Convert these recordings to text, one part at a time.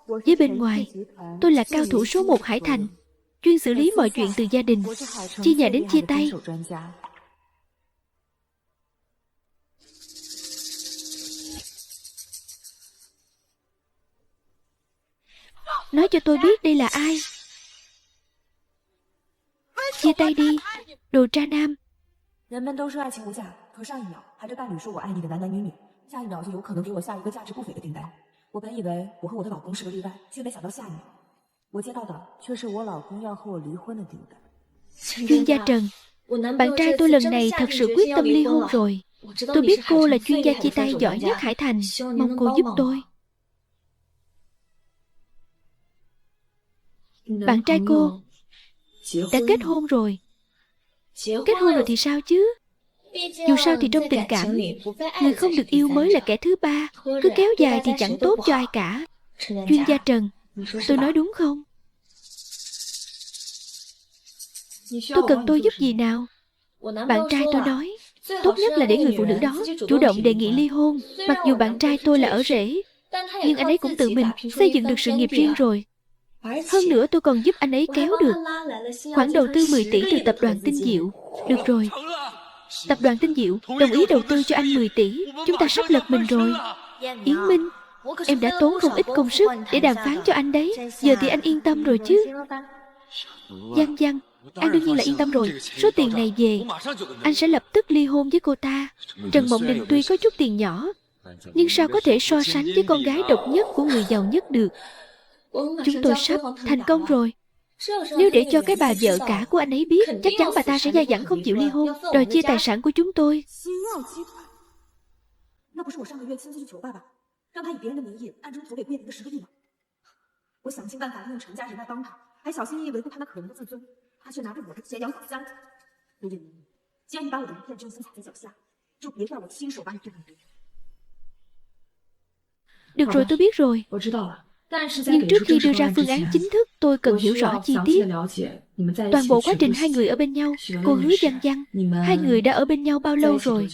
Với bên ngoài, tôi là cao thủ số 1 Hải Thành, chuyên xử lý mọi chuyện từ gia đình, chia nhà đến chia tay. Nói cho tôi biết đây là ai. Chia tay đi, đồ tra nam. Chuyên gia Trần, bạn trai tôi lần này thật sự quyết tâm ly hôn rồi. Tôi biết cô là chuyên gia chia tay giỏi nhất Hải Thành, mong cô giúp tôi. Bạn trai cô đã kết hôn rồi. Kết hôn rồi thì sao chứ? Dù sao thì trong tình cảm, người không được yêu mới là kẻ thứ ba. Cứ kéo dài thì chẳng tốt cho ai cả. Chuyên gia Trần, tôi nói đúng không? Tôi cần tôi giúp gì nào? Bạn trai tôi nói, tốt nhất là để người phụ nữ đó chủ động đề nghị ly hôn. Mặc dù bạn trai tôi là ở rể, nhưng anh ấy cũng tự mình xây dựng được sự nghiệp riêng rồi. Hơn nữa tôi còn giúp anh ấy kéo được khoản đầu tư 10 tỷ từ tập đoàn Tinh Diệu. Được rồi, tập đoàn Tinh Diệu đồng ý đầu tư cho anh 10 tỷ. Chúng ta sắp lật mình rồi. Yến Minh, em đã tốn không ít công sức để đàm phán cho anh đấy. Giờ thì anh yên tâm rồi chứ? Giang Giang, anh đương nhiên là yên tâm rồi. Số tiền này về, anh sẽ lập tức ly hôn với cô ta. Trần Mộng Đình tuy có chút tiền nhỏ, nhưng sao có thể so sánh với con gái độc nhất của người giàu nhất được. Chúng tôi sắp thành công rồi. Nếu để cho cái bà vợ cả của anh ấy biết, chắc chắn bà ta sẽ dai dẳng không chịu ly hôn, đòi chia tài sản của chúng tôi. Được rồi, tôi biết rồi. Nhưng trước khi đưa ra phương án chính thức, tôi cần hiểu rõ chi tiết. Toàn bộ quá trình hai người ở bên nhau. Cô Hứa Giang Giang, hai người đã ở bên nhau bao lâu rồi?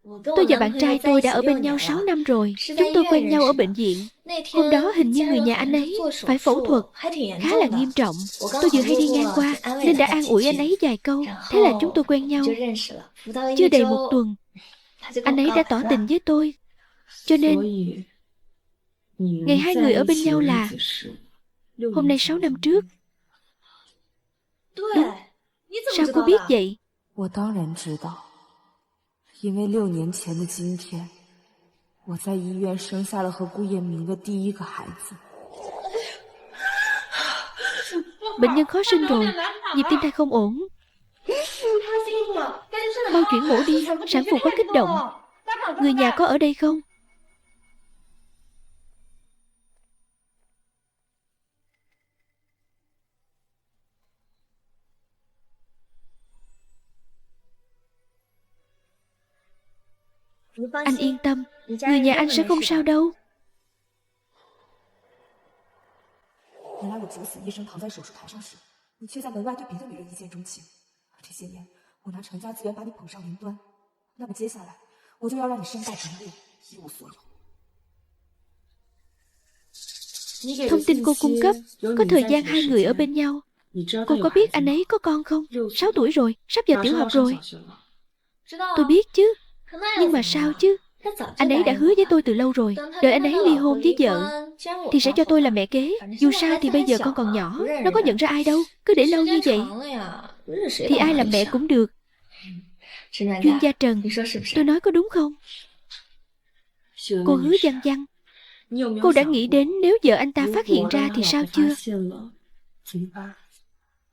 Tôi và bạn trai tôi đã ở bên nhau 6 năm rồi. Chúng tôi quen nhau ở bệnh viện. Hôm đó hình như người nhà anh ấy phải phẫu thuật, khá là nghiêm trọng. Tôi vừa hay đi ngang qua nên đã an ủi anh ấy vài câu. Thế là chúng tôi quen nhau. Chưa đầy một tuần, anh ấy đã tỏ tình với tôi. Cho nên ngày hai người ở bên nhau là hôm nay 6 năm trước. Đúng. Sao cô biết vậy? Bệnh nhân khó sinh rồi, nhịp tim thai không ổn. Mau chuyển mổ đi, sản phụ có kích động. Người nhà có ở đây không? Anh yên tâm, người nhà anh sẽ không sao đâu. Thông tin cô cung cấp có thời gian hai người ở bên nhau. Cô có biết anh ấy có con không? 6 tuổi rồi, sắp vào tiểu học rồi. Tôi biết chứ. Nhưng mà sao chứ? Anh ấy đã hứa với tôi từ lâu rồi, đợi anh ấy ly hôn với vợ thì sẽ cho tôi làm mẹ kế. Dù sao thì bây giờ con còn nhỏ, nó có nhận ra ai đâu. Cứ để lâu như vậy thì ai làm mẹ cũng được. Chuyên gia Trần, tôi nói có đúng không? Cô Hứa Giang Giang, cô đã nghĩ đến nếu vợ anh ta phát hiện ra thì sao chưa?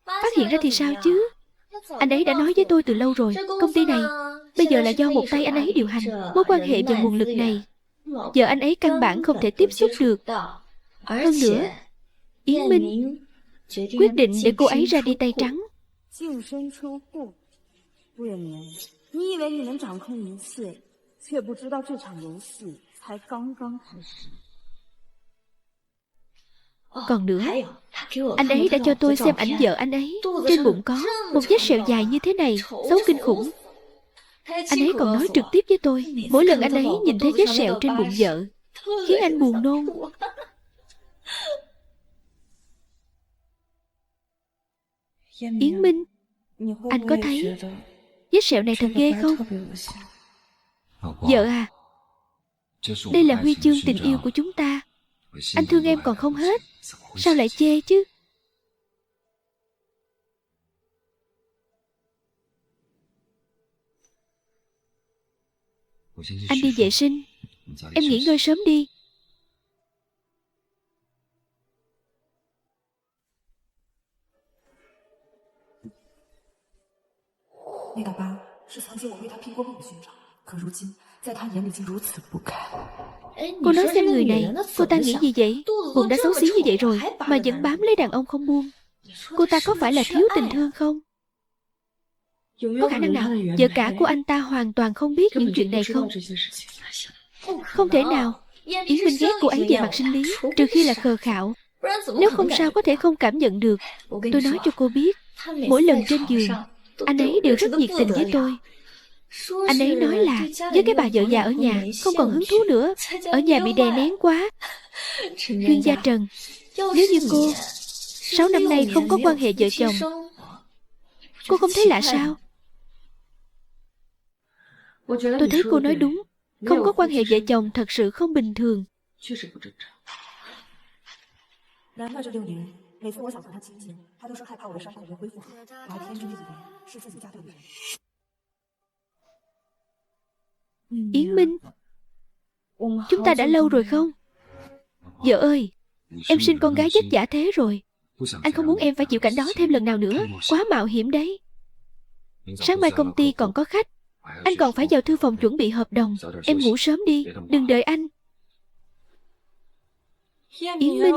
Phát hiện ra thì sao chứ? Anh ấy đã nói với tôi từ lâu rồi, công ty này bây giờ là do một tay anh ấy điều hành. Mối quan hệ và nguồn lực này, vợ anh ấy căn bản không thể tiếp xúc được. Hơn nữa, Yến Minh quyết định để cô ấy ra đi tay trắng. Còn nữa, anh ấy đã cho tôi xem ảnh vợ anh ấy. Trên bụng có một vết sẹo dài như thế này, xấu kinh khủng. Anh ấy còn nói trực tiếp với tôi, mỗi lần anh ấy nhìn thấy vết sẹo trên bụng vợ, khiến anh buồn nôn. Yến Minh, anh có thấy vết sẹo này thật ghê không? Vợ à, đây là huy chương tình yêu của chúng ta. Anh thương em còn không hết, sao lại chê chứ? Anh đi vệ sinh, em nghỉ ngơi sớm đi. Cô nói xem người này, cô ta nghĩ gì vậy? Bụng đã xấu xí như vậy rồi mà vẫn bám lấy đàn ông không buông. Cô ta có phải là thiếu tình thương không? Có khả năng nào vợ cả của anh ta hoàn toàn không biết những chuyện này không? Không thể nào. Yến Minh ghét cô ấy về mặt sinh lý, trừ khi là khờ khạo. Nếu không sao có thể không cảm nhận được. Tôi nói cho cô biết, mỗi lần trên giường anh ấy đều rất nhiệt tình với tôi. Anh ấy nói là với cái bà vợ già ở nhà không còn hứng thú nữa, ở nhà bị đè nén quá. Chuyên gia Trần, nếu như cô 6 năm nay không có quan hệ vợ chồng, cô không thấy lạ sao? Tôi thấy cô nói đúng, không có quan hệ vợ chồng thật sự không bình thường. Yến Minh, chúng ta đã lâu rồi không? Vợ ơi, em sinh con gái vất vả thế rồi, anh không muốn em phải chịu cảnh đó thêm lần nào nữa. Quá mạo hiểm đấy. Sáng mai công ty còn có khách, anh còn phải vào thư phòng chuẩn bị hợp đồng. Em ngủ sớm đi, đừng đợi anh. Yến Minh,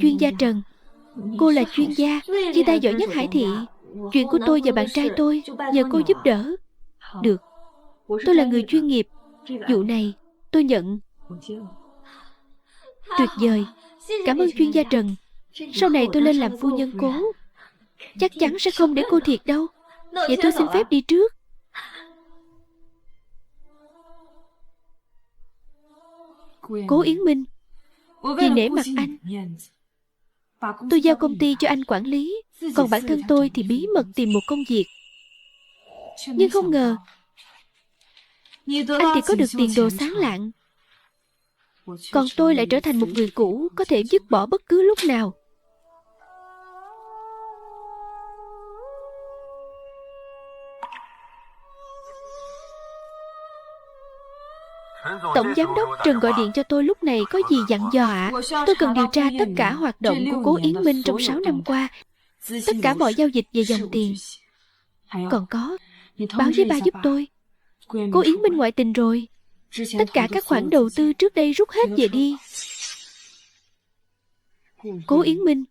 chuyên gia Trần, cô là chuyên gia, chia tay giỏi nhất Hải Thị. Chuyện của tôi và bạn trai tôi nhờ cô giúp đỡ. Được, tôi là người chuyên nghiệp, vụ này tôi nhận. Tuyệt vời, cảm ơn chuyên gia Trần. Sau này tôi lên làm phu nhân cố, chắc chắn sẽ không để cô thiệt đâu. Vậy tôi xin phép đi trước. Cố Yến Minh, vì nể mặt anh, tôi giao công ty cho anh quản lý, còn bản thân tôi thì bí mật tìm một công việc. Nhưng không ngờ anh thì có được tiền đồ sáng lạng, còn tôi lại trở thành một người cũ có thể dứt bỏ bất cứ lúc nào. Tổng giám đốc Trần gọi điện cho tôi lúc này có gì dặn dò ạ? Tôi cần điều tra tất cả hoạt động của Cố Yến Minh trong 6 năm qua, tất cả mọi giao dịch về dòng tiền. Còn có, báo với ba giúp tôi, Cố Yến Minh ngoại tình rồi. Tất cả các khoản đầu tư trước đây rút hết về đi. Cố Yến Minh,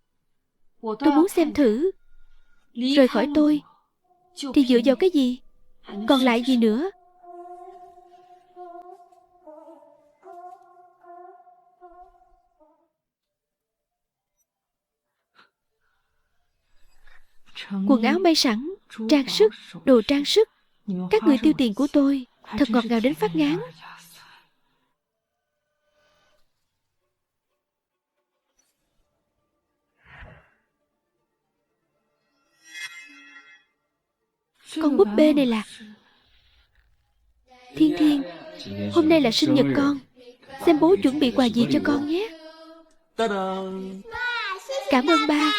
tôi muốn xem thử. Rời khỏi tôi thì dựa vào cái gì? Còn lại gì nữa? Quần áo may sẵn, trang sức, đồ trang sức, các người tiêu tiền của tôi thật ngọt ngào đến phát ngán. Con búp bê này là Thiên Thiên. Hôm nay là sinh nhật con, xem bố chuẩn bị quà gì cho con nhé. Cảm ơn ba,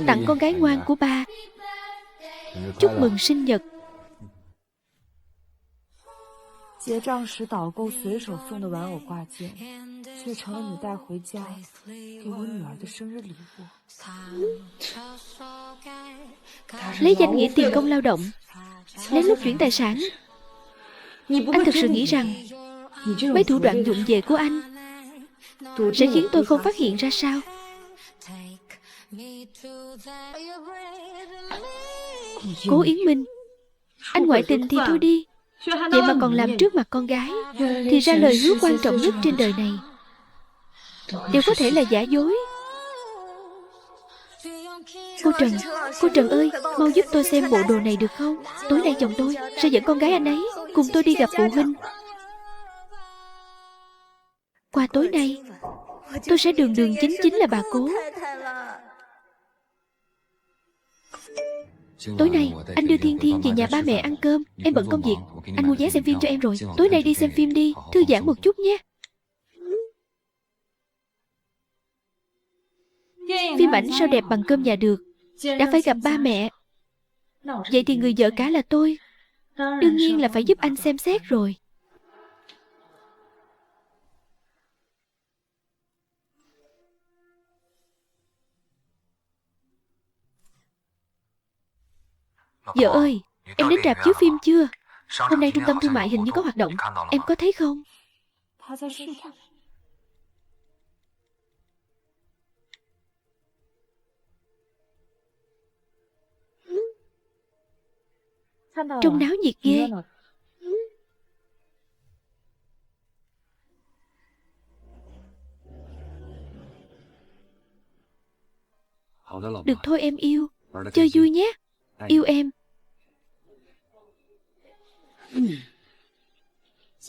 tặng con gái ngoan của ba. Chúc mừng sinh nhật. 结账时导购随手送的玩偶挂件，却成了你带回家给我女儿的生日礼物。Lấy danh nghĩa tiền công lao động, lén lút chuyển tài sản. Anh thực sự nghĩ rằng mấy thủ đoạn vụng về của anh sẽ khiến tôi không phát hiện ra sao? Cố Yến Minh, anh ngoại tình thì thôi đi, vậy mà còn làm trước mặt con gái, thì ra lời hứa quan trọng nhất trên đời này đều có thể là giả dối. Cô Trần ơi, mau giúp tôi xem bộ đồ này được không? Tối nay chồng tôi sẽ dẫn con gái anh ấy cùng tôi đi gặp phụ huynh. Qua tối nay, tôi sẽ đường đường chính chính là bà Cố. Tối nay, anh đưa Thiên Thiên về nhà ba mẹ ăn cơm. Em bận công việc. Anh mua vé xem phim cho em rồi. Tối nay đi xem phim đi, thư giãn một chút nhé. Phim ảnh sao đẹp bằng cơm nhà được. Đã phải gặp ba mẹ. Vậy thì người vợ cả là tôi. Đương nhiên là phải giúp anh xem xét rồi. Vợ ơi, em đến rạp chiếu phim chưa? Hôm nay trung tâm thương mại hình như có hoạt động. Em có thấy không? Trông náo nhiệt ghê. Được thôi em yêu. Chơi vui nhé. Yêu em.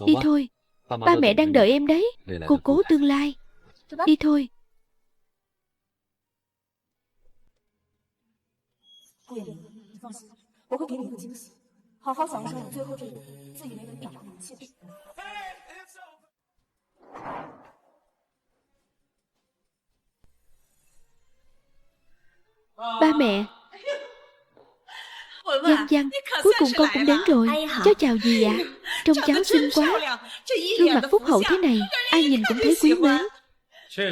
Đi thôi. Ba mẹ đang đợi em đấy. Cô Cố tương lai. Đi thôi. Ba mẹ. Giang Giang, cuối cùng con cũng đến rồi. Cháu chào dì ạ. Trông cháu xinh quá. Gương mặt phúc hậu thế này, ai nhìn cũng thấy quý mến.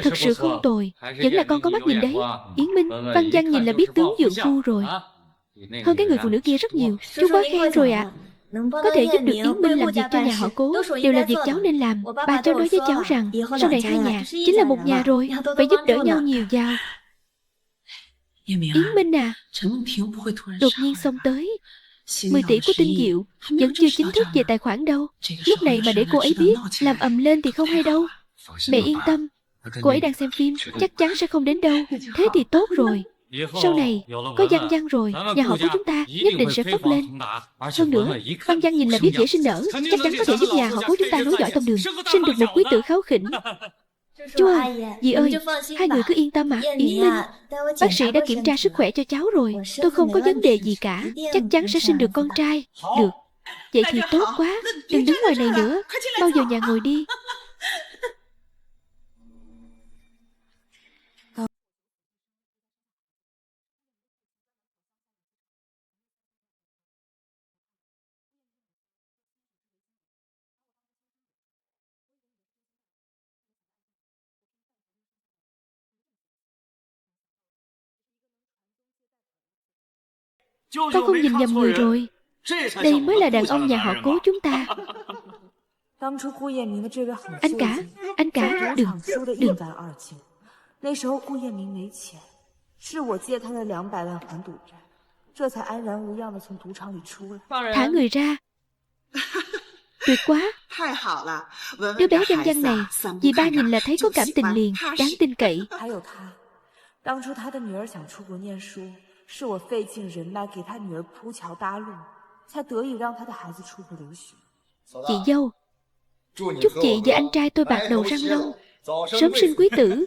Thật sự không tồi. Vẫn là con có mắt nhìn đấy. Yến Minh, Văn Văn nhìn là biết tướng dưỡng phu rồi. Hơn cái người phụ nữ kia rất nhiều. Chú quá khen rồi ạ. Có thể giúp được Yến Minh làm việc cho nhà họ Cố đều là việc cháu nên làm. Bà cháu nói với cháu rằng sau này hai nhà chính là một nhà rồi. Phải giúp đỡ nhau nhiều vào. Yến Minh à, đột nhiên xông tới 10 tỷ của Tinh Diệu vẫn chưa chính thức về tài khoản đâu. Lúc này mà để cô ấy biết làm ầm lên thì không hay đâu. Mẹ yên tâm, cô ấy đang xem phim, chắc chắn sẽ không đến đâu. Thế thì tốt rồi. Sau này có Văn Văn rồi, nhà họ của chúng ta nhất định sẽ phất lên. Hơn nữa, Văn Văn nhìn là biết dễ sinh nở, chắc chắn có thể giúp nhà họ của chúng ta nối dõi tông đường, sinh được một quý tử kháu khỉnh. Chú ơi, dì ơi, hai người cứ yên tâm ạ. Yến Minh, bác sĩ đã kiểm tra sức khỏe cho cháu rồi. Tôi không có vấn đề gì cả. Chắc chắn sẽ sinh được con trai. Được, vậy thì tốt quá. Đừng đứng ngoài này nữa. Mau vào nhà ngồi đi. Con không nhìn nhầm người rồi. Đây mới là đàn ông nhà họ Cố chúng ta. Anh cả, đừng. Thả người ra. Tuyệt quá. Đứa bé Văn Văn này, dì ba nhìn là thấy có cảm tình liền, đáng tin cậy.是我费尽人脉给他女儿铺桥搭路，才得以让他的孩子出国留学。Chị dâu, chúc chị và anh trai tôi bạc đầu răng long, sớm sinh quý tử.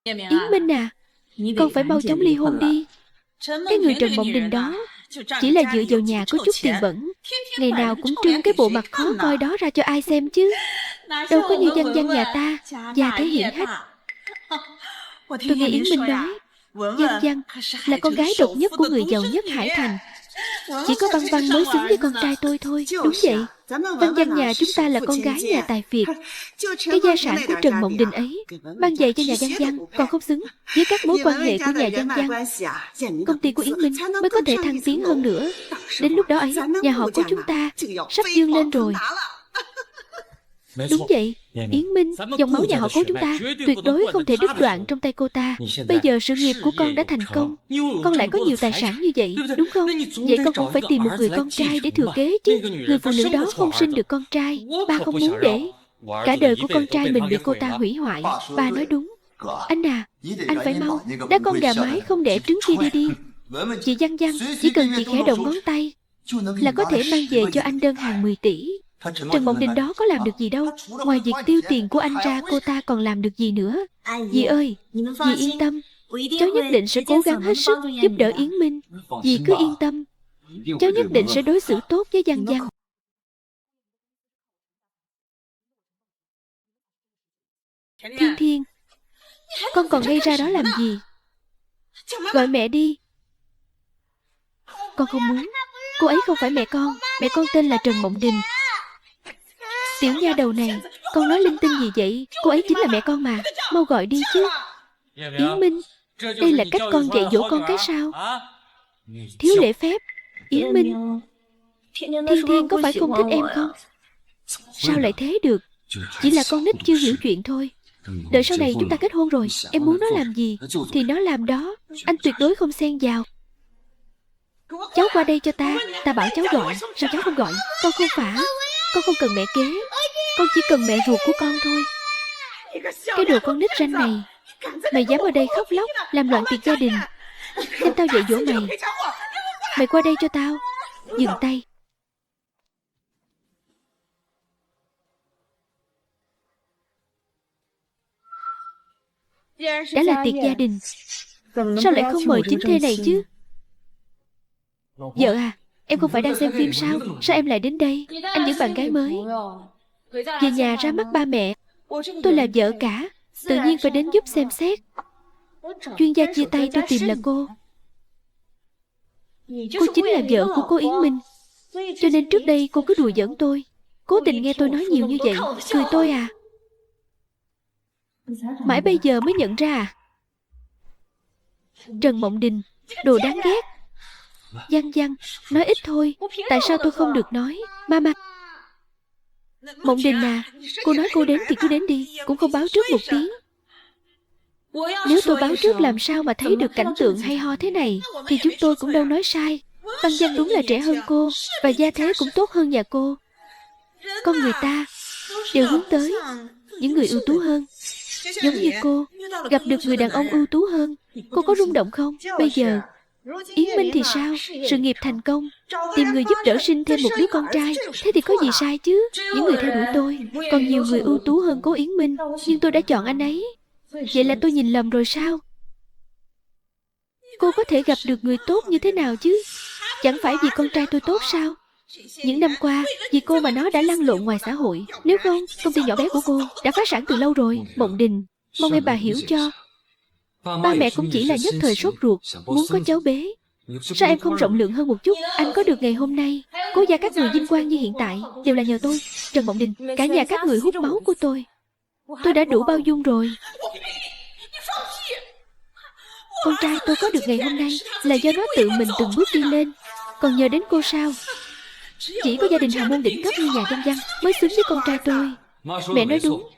Yến Minh à, con phải mau chóng ly hôn đi. Cái người Trần Mộng Đình đó chỉ là dựa vào nhà có chút tiền bẩn, ngày nào cũng trưng cái bộ mặt khó coi đó ra cho ai xem chứ. Đâu có như Văn Văn nhà ta già thể hiện hết. Tôi nghe Yến Minh nói Văn Văn là con gái độc nhất của người giàu nhất Hải Thành. Chỉ có Văn Văn mới xứng với con trai tôi thôi. Đúng vậy, Văn Văn nhà chúng ta là con gái nhà tài phiệt. Cái gia sản của Trần Mộng Đình ấy mang về cho nhà Văn Văn còn không xứng với các mối quan hệ của nhà Văn Văn. Công ty của Yến Minh mới có thể thăng tiến hơn nữa. Đến lúc đó ấy, nhà họ của chúng ta sắp vươn lên rồi. Đúng vậy, Yến Minh, dòng máu nhà họ Cố chúng ta tuyệt đối không thể đứt đoạn trong tay cô ta. Bây giờ sự nghiệp của con đã thành công, con lại có nhiều tài sản như vậy, đúng không? Vậy con cũng phải tìm một người con trai để thừa kế chứ. Người phụ nữ đó không sinh được con trai, ba không muốn để cả đời của con trai mình bị cô ta hủy hoại. Ba nói đúng. Anh à, anh phải mau đá con gà mái không đẻ trứng kia đi. Chị Văn Văn, chỉ cần chị khẽ động ngón tay là có thể mang về cho anh đơn hàng 10 tỷ. Trần Mộng Đình đó có làm được gì đâu. Ngoài việc tiêu tiền của anh ra, cô ta còn làm được gì nữa? Dì ơi, dì yên tâm, cháu nhất định sẽ cố gắng hết sức giúp đỡ Yến Minh. Dì cứ yên tâm, cháu nhất định sẽ đối xử tốt với Văn Văn. Thiên Thiên, con còn ngây ra đó làm gì? Gọi mẹ đi. Con không muốn. Cô ấy không phải mẹ con tên là Trần Mộng Đình. Tiểu nha đầu này, con nói linh tinh gì vậy? Cô ấy chính là mẹ con mà. Mau gọi đi chứ. Yến Minh, đây là cách con dạy dỗ con cái sao? Thiếu lễ phép. Yến Minh, Thiên Thiên có phải không thích em không? Sao lại thế được? Chỉ là con nít chưa hiểu chuyện thôi. Đợi sau này chúng ta kết hôn rồi, em muốn nó làm gì thì nó làm đó. Anh tuyệt đối không xen vào. Cháu qua đây cho ta. Ta bảo cháu gọi, sao cháu không gọi? Con không phải. Con không cần mẹ kế, con chỉ cần mẹ ruột của con thôi. Cái đồ con nít ranh này, mày dám ở đây khóc lóc làm loạn tiệc gia đình. Xem tao dạy dỗ mày. Mày qua đây cho tao. Dừng tay. Đã là tiệc gia đình, sao lại không mời chính thê này chứ? Vợ à, em không phải đang xem phim sao? Sao em lại đến đây? Anh dẫn bạn gái mới về nhà ra mắt ba mẹ. Tôi là vợ cả, tự nhiên phải đến giúp xem xét. Chuyên gia chia tay tôi tìm là cô. Cô chính là vợ của cô Yến Minh. Cho nên trước đây cô cứ đùa giỡn tôi, cố tình nghe tôi nói nhiều như vậy, cười tôi à? Mãi bây giờ mới nhận ra à? Trần Mộng Đình, đồ đáng ghét. Văn Văn, nói ít thôi, tại sao tôi không được nói? Mama. Mộng Đình à, cô nói cô đến thì cứ đến đi, cũng không báo trước một tiếng. Nếu tôi báo trước làm sao mà thấy được cảnh tượng hay ho thế này, thì chúng tôi cũng đâu nói sai. Văn Văn đúng là trẻ hơn cô, và gia thế cũng tốt hơn nhà cô. Con người ta đều hướng tới những người ưu tú hơn. Giống như cô, gặp được người đàn ông ưu tú hơn, cô có rung động không? Bây giờ Yến Minh thì sao? Sự nghiệp thành công, tìm người giúp đỡ sinh thêm một đứa con trai. Thế thì có gì sai chứ? Những người theo đuổi tôi, còn nhiều người ưu tú hơn cố Yến Minh, nhưng tôi đã chọn anh ấy. Vậy là tôi nhìn lầm rồi sao? Cô có thể gặp được người tốt như thế nào chứ? Chẳng phải vì con trai tôi tốt sao? Những năm qua, vì cô mà nó đã lăn lộn ngoài xã hội. Nếu không, công ty nhỏ bé của cô đã phá sản từ lâu rồi. Mộng Đình, mong em bà hiểu cho. Ba mẹ cũng chỉ là nhất thời sốt ruột, muốn có cháu bé. Sao em không rộng lượng hơn một chút? Anh có được ngày hôm nay, cố gia các người vinh quang như hiện tại đều là nhờ tôi. Trần Mộng Đình, cả nhà các người hút máu của tôi đã đủ bao dung rồi. Con trai tôi có được ngày hôm nay là do nó tự mình từng bước đi lên, còn nhờ đến cô sao? Chỉ có gia đình hào môn đỉnh cấp như nhà Văn Văn mới xứng với con trai tôi. Mẹ nói đúng,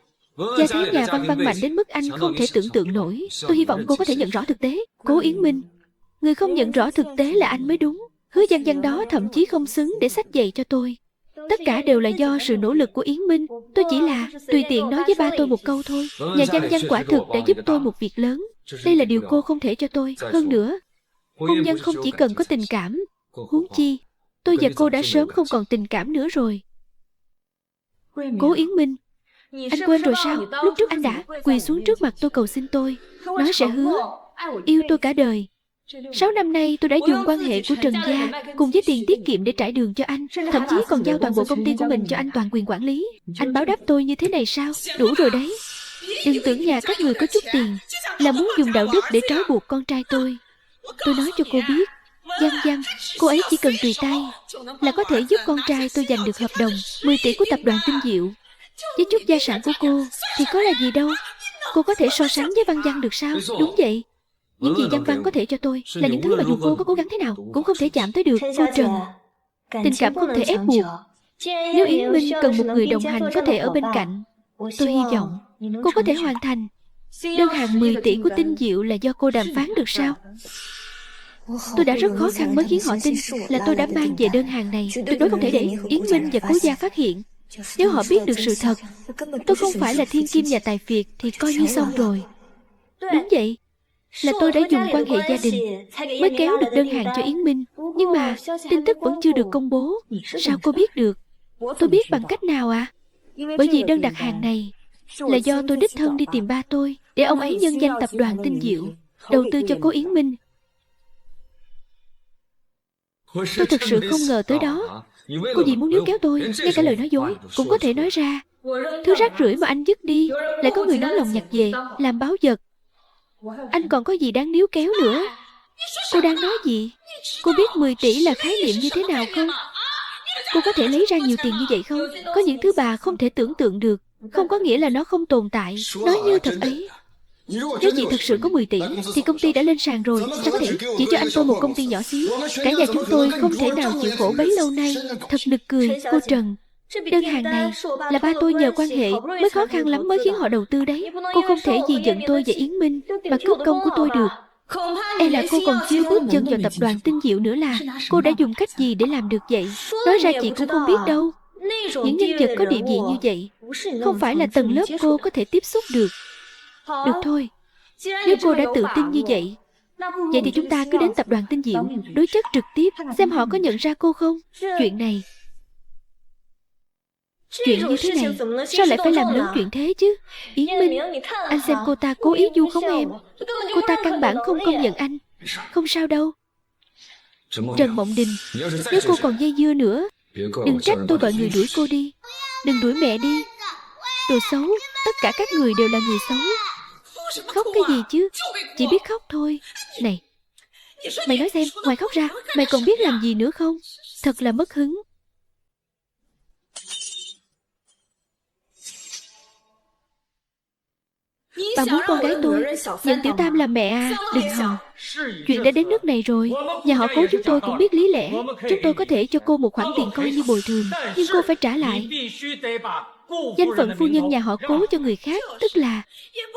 gia thế nhà Văn Văn mạnh đến mức anh không thể tưởng tượng nổi. Tôi hy vọng cô có thể nhận rõ thực tế. Cố Yến Minh, người không nhận rõ thực tế là anh mới đúng. Hứa Văn Văn đó thậm chí không xứng để xách giày cho tôi. Tất cả đều là do sự nỗ lực của Yến Minh. Tôi chỉ là tùy tiện nói với ba tôi một câu thôi. Nhà Văn Văn quả thực đã giúp tôi một việc lớn. Đây là điều cô không thể cho tôi. Hơn nữa, hôn nhân không chỉ cần có tình cảm. Huống chi, tôi và cô đã sớm không còn tình cảm nữa rồi. Cố Yến Minh, anh quên rồi sao? Lúc trước anh đã quỳ xuống trước mặt tôi cầu xin tôi, nói sẽ hứa yêu tôi cả đời. 6 năm nay tôi đã dùng quan hệ của Trần gia cùng với tiền tiết kiệm để trải đường cho anh, thậm chí còn giao toàn bộ công ty của mình cho anh toàn quyền quản lý. Anh báo đáp tôi như thế này sao? Đủ rồi đấy. Đừng tưởng nhà các người có chút tiền là muốn dùng đạo đức để trói buộc con trai tôi. Tôi nói cho cô biết, Văn Văn, cô ấy chỉ cần tùy tay là có thể giúp con trai tôi giành được hợp đồng 10 tỷ của tập đoàn Tinh Diệu. Với chút gia sản của cô thì có là gì đâu. Cô có thể so sánh với Văn Văn được sao? Đúng vậy. Những gì Văn Văn có thể cho tôi là những thứ mà dù cô có cố gắng thế nào cũng không thể chạm tới được. Cô Trần, tình cảm không thể ép buộc, Nếu Yến Minh cần một người đồng hành có thể ở bên cạnh, tôi hy vọng cô có thể hoàn thành. Đơn hàng 10 tỷ của Tinh Diệu là do cô đàm phán được sao? Tôi đã rất khó khăn mới khiến họ tin là tôi đã mang về đơn hàng này. Tuyệt đối không thể để Yến Minh và Cố Gia phát hiện. Nếu họ biết được sự thật tôi không phải là thiên kim nhà tài phiệt thì coi như xong rồi. Đúng vậy, là tôi đã dùng quan hệ gia đình mới kéo được đơn hàng cho Yến Minh. Nhưng mà tin tức vẫn chưa được công bố. Sao cô biết được? Tôi biết bằng cách nào à? Bởi vì đơn đặt hàng này là do tôi đích thân đi tìm ba tôi, để ông ấy nhân danh tập đoàn Tinh Diệu đầu tư cho cô Yến Minh. Tôi thực sự không ngờ tới đó. Cô gì muốn níu kéo tôi, ngay cả lời nói dối cũng có thể nói ra. Thứ rác rưởi mà anh dứt đi lại có người nóng lòng nhặt về làm báo vật. Anh còn có gì đáng níu kéo nữa? Cô đang nói gì? Cô biết 10 tỷ là khái niệm như thế nào không? Cô có thể lấy ra nhiều tiền như vậy không? Có những thứ bà không thể tưởng tượng được, không có nghĩa là nó không tồn tại. Nói như thật ấy. Nếu chị thật sự có 10 tỷ thì công ty đã lên sàn rồi. Sao có thể chỉ cho anh tôi một công ty nhỏ xíu? Cả nhà chúng tôi không thể nào chịu khổ bấy lâu nay. Thật nực cười, cô Trần. Đơn hàng này là ba tôi nhờ quan hệ mới khó khăn lắm mới khiến họ đầu tư đấy. Cô không thể vì giận tôi và Yến Minh mà cướp công của tôi được. E là cô còn chưa bước chân vào tập đoàn Tinh Diệu nữa là. Cô đã dùng cách gì để làm được vậy? Nói ra chị cũng không biết đâu. Những nhân vật có địa vị như vậy không phải là tầng lớp cô có thể tiếp xúc được. Được thôi, nếu cô đã tự tin như vậy, vậy thì chúng ta cứ đến tập đoàn Tinh Diệu đối chất trực tiếp, xem họ có nhận ra cô không. Chuyện này, chuyện như thế này sao lại phải làm lớn chuyện thế chứ? Yến Minh, anh xem cô ta cố ý vu khống em. Cô ta căn bản không công nhận anh. Không sao đâu. Trần Mộng Đình, nếu cô còn dây dưa nữa, đừng trách tôi gọi người đuổi cô đi. Đừng đuổi mẹ đi. Đồ xấu, tất cả các người đều là người xấu. Khóc cái gì chứ? Chỉ biết khóc thôi. Này, mày nói xem, ngoài khóc ra mày còn biết làm gì nữa không? Thật là mất hứng. Bà muốn con gái tôi nhận Tiểu Tam làm mẹ à? Đừng hòng. Chuyện đã đến nước này rồi. Nhà họ Cố chúng tôi cũng biết lý lẽ. Chúng tôi có thể cho cô một khoản tiền coi như bồi thường, nhưng cô phải trả lại danh phận phu nhân nhà họ Cố cho người khác. Tức là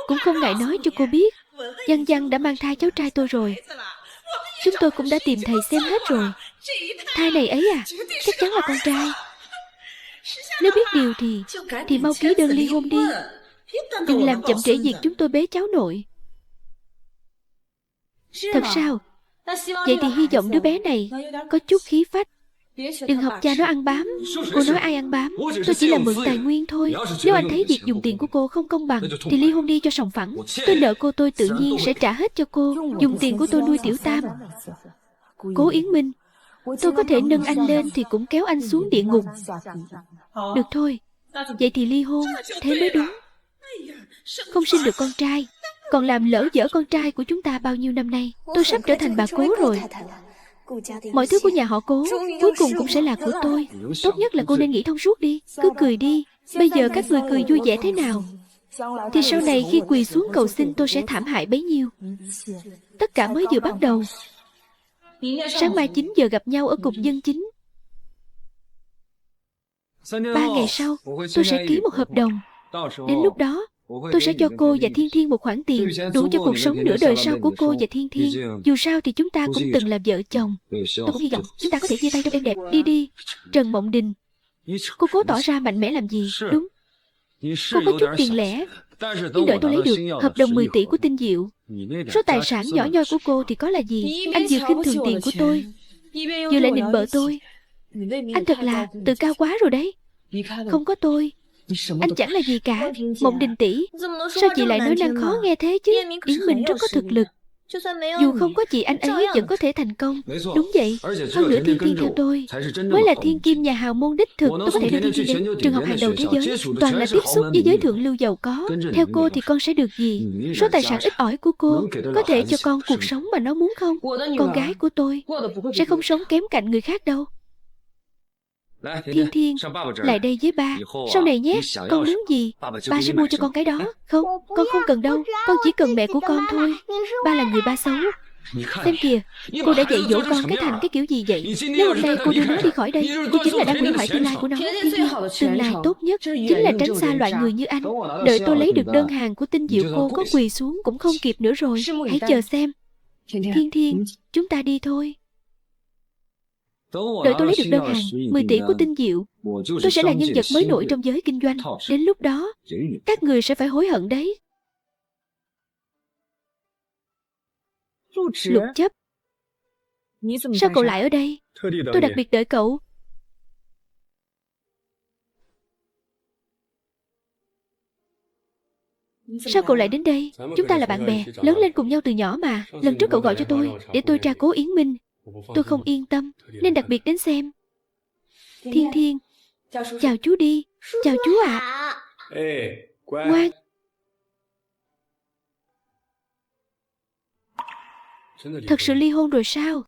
cũng không ngại nói cho cô biết Văn Văn đã mang thai cháu trai tôi rồi. Chúng tôi cũng đã tìm thầy xem hết rồi. Thai này ấy à, chắc chắn là con trai. Nếu biết điều thì mau ký đơn ly hôn đi. Đừng làm chậm trễ việc chúng tôi bế cháu nội. Thật sao? Vậy thì hy vọng đứa bé này có chút khí phách. Đừng học cha nó ăn bám. Cô nói ai ăn bám? Tôi chỉ là mượn tài nguyên thôi. Nếu anh thấy việc dùng tiền của cô không công bằng thì ly hôn đi cho sòng phẳng. Tôi nợ cô tôi tự nhiên sẽ trả hết cho cô. Dùng tiền của tôi nuôi Tiểu Tam. Cố Yến Minh, tôi có thể nâng anh lên thì cũng kéo anh xuống địa ngục. Được thôi, vậy thì ly hôn. Thế mới đúng. Không sinh được con trai, còn làm lỡ dở con trai của chúng ta bao nhiêu năm nay. Tôi sắp trở thành bà Cố rồi. Mọi thứ của nhà họ Cố cuối cùng cũng sẽ là của tôi. Tốt nhất là cô nên nghĩ thông suốt đi. Cứ cười đi. Bây giờ các người cười vui vẻ thế nào thì sau này khi quỳ xuống cầu xin tôi sẽ thảm hại bấy nhiêu. Tất cả mới vừa bắt đầu. Sáng mai 9 giờ gặp nhau ở cục dân chính. 3 ngày sau tôi sẽ ký một hợp đồng. Đến lúc đó tôi sẽ cho cô và Thiên Thiên một khoản tiền đủ cho cuộc sống nửa đời sau của cô và Thiên Thiên. Dù sao thì chúng ta cũng từng là vợ chồng. Tôi cũng hy vọng chúng ta có thể chia tay trong êm đẹp. Đi đi. Trần Mộng Đình, cô cố tỏ ra mạnh mẽ làm gì? Đúng, cô có chút tiền lẻ, nhưng đợi tôi lấy được hợp đồng 10 tỷ của Tinh Diệu. Số tài sản nhỏ nhoi của cô thì có là gì? Anh vừa khinh thường tiền của tôi, vừa lại nịnh bợ tôi. Anh thật là tự cao quá rồi đấy. Không có tôi anh chẳng là gì cả. Mộng Đình tỷ, sao chị lại nói năng khó nghe thế chứ? Yến Minh rất có thực lực. Dù không có chị anh ấy vẫn có thể thành công. Đúng vậy. Hơn nữa Thiên Thiên theo tôi mới là thiên kim nhà hào môn đích thực. Tôi có thể đưa Thiên Thiên đến trường học hàng đầu thế giới, toàn là tiếp xúc với giới thượng lưu giàu có. Theo cô thì con sẽ được gì? Số tài sản ít ỏi của cô có thể cho con cuộc sống mà nó muốn không? Con gái của tôi sẽ không sống kém cạnh người khác đâu. Thiên Thiên, lại đây với ba. Sau này nhé, con muốn gì ba sẽ mua cho con cái đó. Không, con không cần đâu. Con chỉ cần mẹ của con thôi. Ba là người ba xấu. Xem kìa, cô đã dạy dỗ con cái thành cái kiểu gì vậy? Nếu hôm nay cô đưa nó đi khỏi đây, cô chính là đang hủy hoại tương lai của nó. Thiên Thiên, tương lai tốt nhất chính là tránh xa loại người như anh. Đợi tôi lấy được đơn hàng của Tinh Diệu, cô có quỳ xuống cũng không kịp nữa rồi. Hãy chờ xem. Thiên Thiên, chúng ta đi thôi. Đợi tôi lấy được đơn hàng 10 tỷ của Tinh Diệu, tôi sẽ là nhân vật mới nổi trong giới kinh doanh. Đến lúc đó, các người sẽ phải hối hận đấy. Lục Chấp, sao cậu lại ở đây? Tôi đặc biệt đợi cậu. Sao cậu lại đến đây? Chúng ta là bạn bè, lớn lên cùng nhau từ nhỏ mà. Lần trước cậu gọi cho tôi để tôi tra cố Yến Minh. Tôi không yên tâm nên đặc biệt đến xem. Thiên Thiên, chào chú đi. Chào chú ạ. Ngoan. Thật sự ly hôn rồi sao?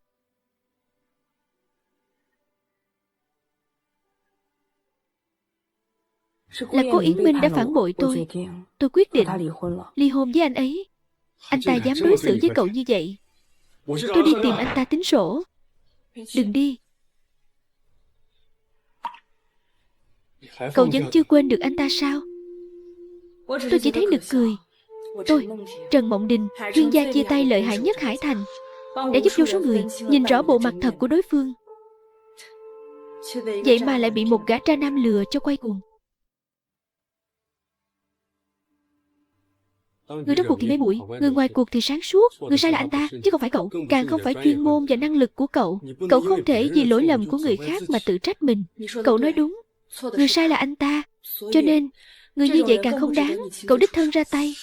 Là cô Yến Minh đã phản bội tôi. Tôi quyết định ly hôn với anh ấy. Anh ta dám đối xử với cậu như vậy. Tôi đi tìm anh ta tính sổ. Đừng đi. Cậu vẫn chưa quên được anh ta sao? Tôi chỉ thấy nực cười. Tôi, Trần Mộng Đình, chuyên gia chia tay lợi hại nhất Hải Thành, đã giúp vô số người nhìn rõ bộ mặt thật của đối phương. Vậy mà lại bị một gã tra nam lừa cho quay cuồng. Người trong cuộc thì mê muội, người ngoài cuộc thì sáng suốt. Người sai là anh ta, chứ không phải cậu. Càng không phải chuyên môn và năng lực của cậu. Cậu không thể vì lỗi lầm của người khác mà tự trách mình. Cậu nói đúng. Người sai là anh ta. Cho nên, người như vậy càng không đáng. Cậu đích thân ra tay.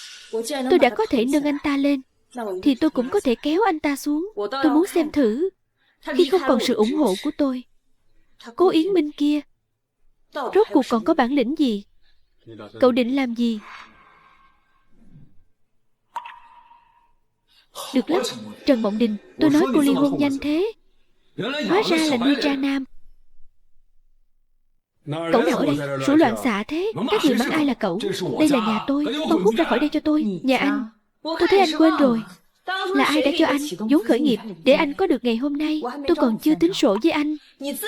Tôi đã có thể nâng anh ta lên, thì tôi cũng có thể kéo anh ta xuống. Tôi muốn xem thử, khi không còn sự ủng hộ của tôi, cô Yến Minh kia rốt cuộc còn có bản lĩnh gì? Cậu định làm gì? Được lắm, Trần Mộng Đình, tôi nói cô ly hôn nhanh thế. Hóa ra là nuôi tra nam. Cậu nào ở đây? Sủa loạn xạ thế. Các người mắng ai là cậu? Đây là nhà tôi. Mau cút ra khỏi đây cho tôi. Nhà anh. Tôi thấy anh quên rồi. Là ai đã cho anh vốn khởi nghiệp để anh có được ngày hôm nay? Tôi còn chưa tính sổ với anh.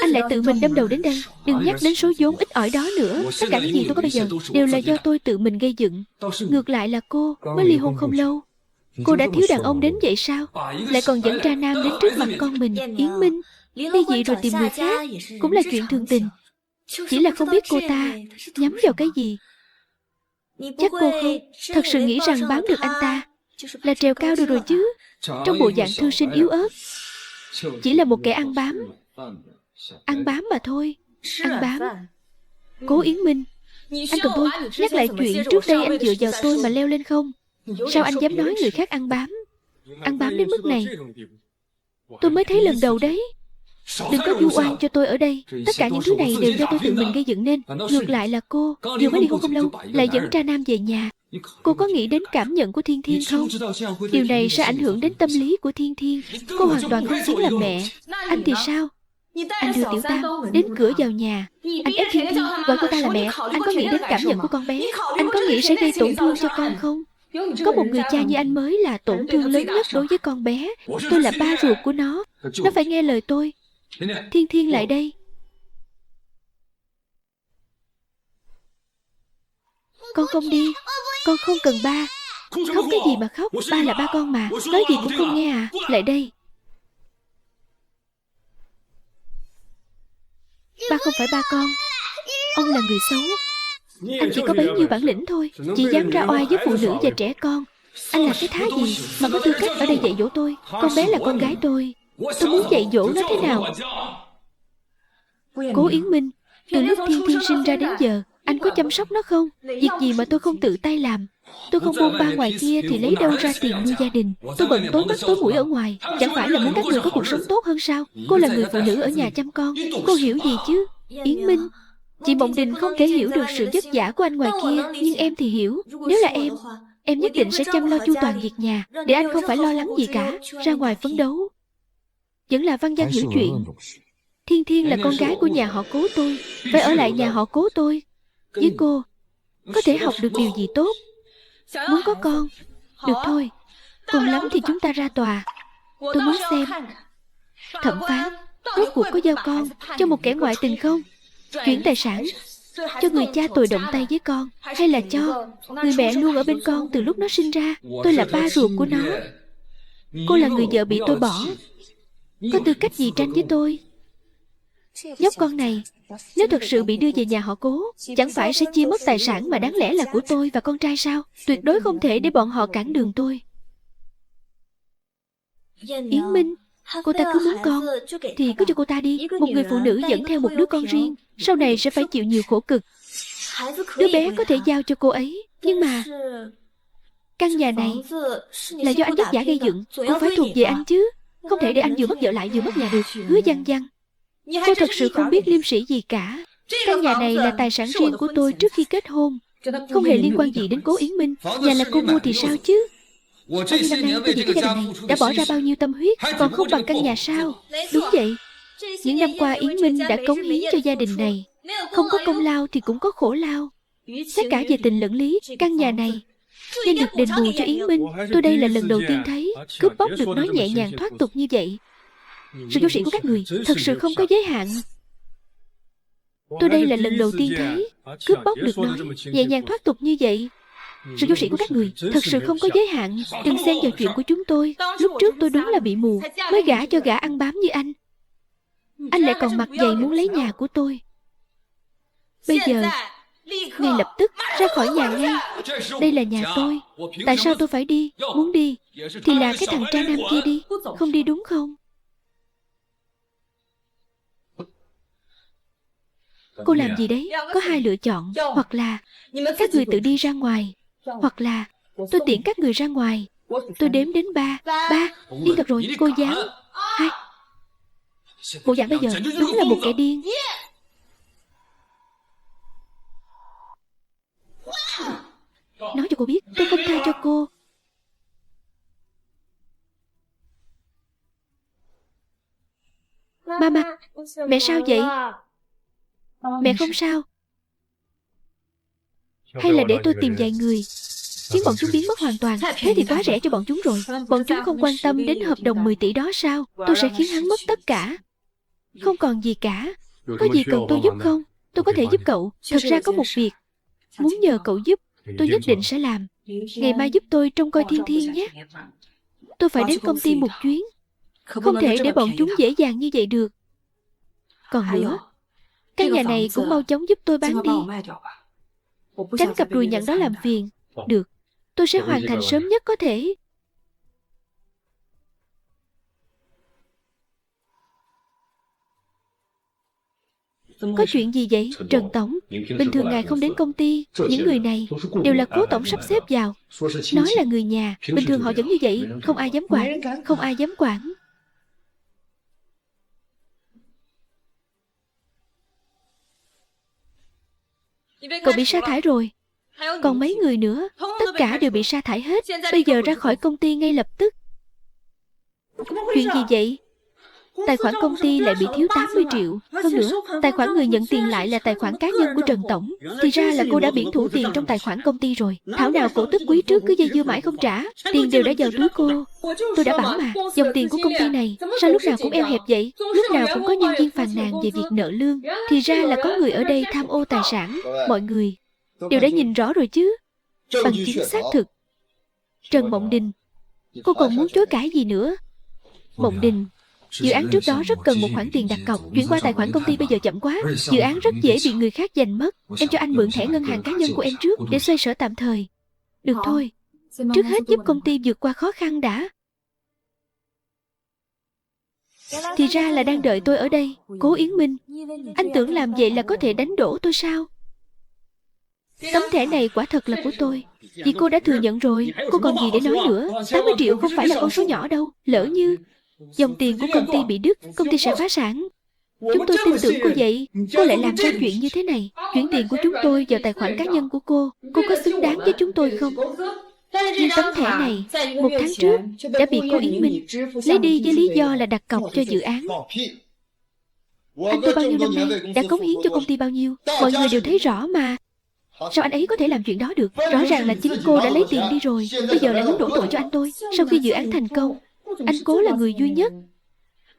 Anh lại tự mình đâm đầu đến đây. Đừng nhắc đến số vốn ít ỏi đó nữa. Tất cả những gì tôi có bây giờ đều là do tôi tự mình gây dựng. Ngược lại là cô mới ly hôn không lâu. Cô đã thiếu đàn ông đến vậy sao? Lại còn dẫn tra nam đến trước mặt con mình. Yến Minh ly dị rồi tìm người khác cũng là chuyện thường tình. Chỉ là không biết cô ta nhắm vào cái gì. Chắc cô không thật sự nghĩ rằng bám được anh ta là trèo cao được rồi chứ. Trong bộ dạng thư sinh yếu ớt, chỉ là một kẻ ăn bám. Ăn bám mà thôi. Ăn bám. Cố Yến Minh, anh cần tôi nhắc lại chuyện trước đây anh dựa vào tôi mà leo lên không? Sao anh dám nói người khác ăn bám? Ăn bám đến mức này tôi mới thấy lần đầu đấy. Đừng có vu oan cho tôi ở đây. Tất cả những thứ này đều do tôi tự mình gây dựng nên. Ngược lại là cô vừa mới ly hôn không lâu lại dẫn tra nam về nhà. Cô có nghĩ đến cảm nhận của Thiên Thiên không? Điều này sẽ ảnh hưởng đến tâm lý của Thiên Thiên. Cô hoàn toàn không xứng làm mẹ. Anh thì sao? Anh đưa Tiểu Tam đến cửa vào nhà. Anh ép Thiên Thiên gọi cô ta là mẹ. Anh có nghĩ đến cảm nhận của con bé? Anh có nghĩ sẽ gây tổn thương cho con không? Có một người cha như anh mới là tổn thương lớn nhất đối với con bé. Tôi là ba ruột của nó. Nó phải nghe lời tôi. Thiên Thiên lại đây. Con không đi. Con không cần ba. Khóc cái gì mà khóc? Ba là ba con mà. Nói gì cũng không nghe à. Lại đây. Ba không phải ba con. Ông là người xấu. Anh chỉ có bấy nhiêu bản lĩnh thôi. Chỉ dám ra oai với phụ nữ và trẻ con. Anh là cái thá gì mà có tư cách ở đây dạy dỗ tôi? Con bé là con gái tôi. Tôi muốn dạy dỗ nó thế nào? Cố Yến Minh, từ lúc Thiên Thiên sinh ra đến giờ, anh có chăm sóc nó không? Việc gì mà tôi không tự tay làm? Tôi không bôn ba ngoài kia thì lấy đâu ra tiền nuôi gia đình? Tôi bận tối mắt tối mũi ở ngoài. Chẳng phải là muốn các người có cuộc sống tốt hơn sao? Cô là người phụ nữ ở nhà chăm con. Cô hiểu gì chứ? Yến Minh, chị Mộng Đình không thể hiểu được sự vất vả của anh ngoài kia. Nhưng em thì hiểu. Nếu là em nhất định sẽ chăm lo chu toàn việc nhà, để anh không phải lo lắng gì cả. Ra ngoài phấn đấu. Vẫn là văn văn hiểu chuyện. Thiên Thiên là con gái của nhà họ Cố tôi, phải ở lại nhà họ Cố tôi. Với cô có thể học được điều gì tốt? Muốn có con? Được thôi. Cùng lắm thì chúng ta ra tòa. Tôi muốn xem thẩm phán rốt cuộc có giao con cho một kẻ ngoại tình không? Chuyển tài sản cho người cha tồi động tay với con, hay là cho người mẹ luôn ở bên con từ lúc nó sinh ra? Tôi là ba ruột của nó. Cô là người vợ bị tôi bỏ, có tư cách gì tranh với tôi? Nhóc con này, nếu thật sự bị đưa về nhà họ Cố, chẳng phải sẽ chia mất tài sản mà đáng lẽ là của tôi và con trai sao? Tuyệt đối không thể để bọn họ cản đường tôi. Yến Minh, cô ta cứ muốn con thì cứ cho cô ta đi. Một người phụ nữ dẫn theo một đứa con riêng, sau này sẽ phải chịu nhiều khổ cực. Đứa bé có thể giao cho cô ấy, nhưng mà căn nhà này là do anh vất vả gây dựng, cũng phải thuộc về anh chứ. Không thể để anh vừa mất vợ lại vừa mất nhà được. Hứa Văn Văn, cô thật sự không biết liêm sỉ gì cả. Căn nhà này là tài sản riêng của tôi trước khi kết hôn, không hề liên quan gì đến Cố Yến Minh. Nhà là cô mua thì sao chứ? Bao nhiêu năm nay tôi vì cái gia đình này đã bỏ ra bao nhiêu tâm huyết, còn không bằng căn nhà sao? Đúng vậy. Những năm qua Yến Minh đã cống hiến cho gia đình này. Không có công lao thì cũng có khổ lao. Xét cả về tình lẫn lý, căn nhà này nên được đền bù cho Yến Minh. Tôi đây là lần đầu tiên thấy cướp bóc được nói nhẹ nhàng thoát tục như vậy. Sự vô sĩ của các người thật sự không có giới hạn. Tôi đây là lần đầu tiên thấy cướp bóc được nói nhẹ nhàng thoát tục như vậy. Sự vô sĩ của các người thật sự không có giới hạn. Đừng xen vào chuyện của chúng tôi. Lúc trước tôi đúng là bị mù, mới gả cho gã ăn bám như anh. Anh lại còn mặt dày muốn lấy nhà của tôi. Bây giờ ngay lập tức ra khỏi nhà ngay. Đây là nhà tôi. Tại sao tôi phải đi? Muốn đi thì là cái thằng trai nam kia đi. Không đi đúng không? Cô làm gì đấy? Có hai lựa chọn. Hoặc là các người tự đi ra ngoài, hoặc là tôi tiễn các người ra ngoài. Tôi đếm đến 3. 3. Điên thật rồi. Cô dám 2. Bộ dạng bây giờ đúng là một kẻ điên. Nói cho cô biết, tôi không tha cho cô. Mama, mẹ sao vậy? Mẹ không sao? Hay là để tôi tìm vài người khiến bọn chúng biến mất hoàn toàn? Thế thì quá rẻ cho bọn chúng rồi. Bọn chúng không quan tâm đến hợp đồng 10 tỷ đó sao? Tôi sẽ khiến hắn mất tất cả, không còn gì cả. Có gì cần tôi giúp không? Tôi có thể giúp cậu. Thật ra có một việc muốn nhờ cậu giúp, tôi nhất định sẽ làm. Ngày mai giúp tôi trông coi Thiên Thiên nhé. Tôi phải đến công ty một chuyến, không thể để bọn chúng dễ dàng như vậy được. Còn nữa, căn nhà này cũng mau chóng giúp tôi bán đi, tránh cặp đùi nhặn đó làm phiền. Được, tôi sẽ hoàn thành sớm nhất có thể. Có chuyện gì vậy, Trần Tổng? Bình thường ngài không đến công ty. Những người này đều là Cố Tổng sắp xếp vào, nói là người nhà. Bình thường họ vẫn như vậy, không ai dám quản. Không ai dám quản. Cậu bị sa thải rồi. Còn mấy người nữa, tất cả đều bị sa thải hết. Bây giờ ra khỏi công ty ngay lập tức. Chuyện gì vậy? Tài khoản công ty lại bị thiếu 80 triệu. Hơn nữa, tài khoản người nhận tiền lại là tài khoản cá nhân của Trần Tổng. Thì ra là cô đã biển thủ tiền trong tài khoản công ty rồi. Thảo nào cổ tức quý trước cứ dây dưa mãi không trả. Tiền đều đã vào túi cô. Tôi đã bảo mà, dòng tiền của công ty này sao lúc nào cũng eo hẹp vậy? Lúc nào cũng có nhân viên phàn nàn về việc nợ lương. Thì ra là có người ở đây tham ô tài sản. Mọi người đều đã nhìn rõ rồi chứ. Bằng chứng xác thực. Trần Mộng Đình, cô còn muốn chối cãi gì nữa? Mộng Đình, dự án trước đó rất cần một khoản tiền đặt cọc. Chuyển qua tài khoản công ty bây giờ chậm quá. Dự án rất dễ bị người khác giành mất. Em cho anh mượn thẻ ngân hàng cá nhân của em trước để xoay sở tạm thời. Được thôi, trước hết giúp công ty vượt qua khó khăn đã. Thì ra là đang đợi tôi ở đây. Cố Yến Minh, anh tưởng làm vậy là có thể đánh đổ tôi sao? Tấm thẻ này quả thật là của tôi. Vì cô đã thừa nhận rồi, cô còn gì để nói nữa. 80 triệu không phải là con số nhỏ đâu. Lỡ như dòng tiền của công ty bị đứt, công ty sẽ phá sản. Chúng tôi tin tưởng cô vậy. Cô lại làm ra chuyện như thế này. Chuyển tiền của chúng tôi vào tài khoản cá nhân của cô. Cô có xứng đáng với chúng tôi không? Nhưng tấm thẻ này một tháng trước đã bị cô Yến Minh lấy đi với lý do là đặt cọc cho dự án. Anh tôi bao nhiêu năm nay đã cống hiến cho công ty bao nhiêu, mọi người đều thấy rõ mà. Sao anh ấy có thể làm chuyện đó được? Rõ ràng là chính cô đã lấy tiền đi rồi, bây giờ lại muốn đổ tội cho anh tôi. Sau khi dự án thành công, Anh Cố là người duy nhất,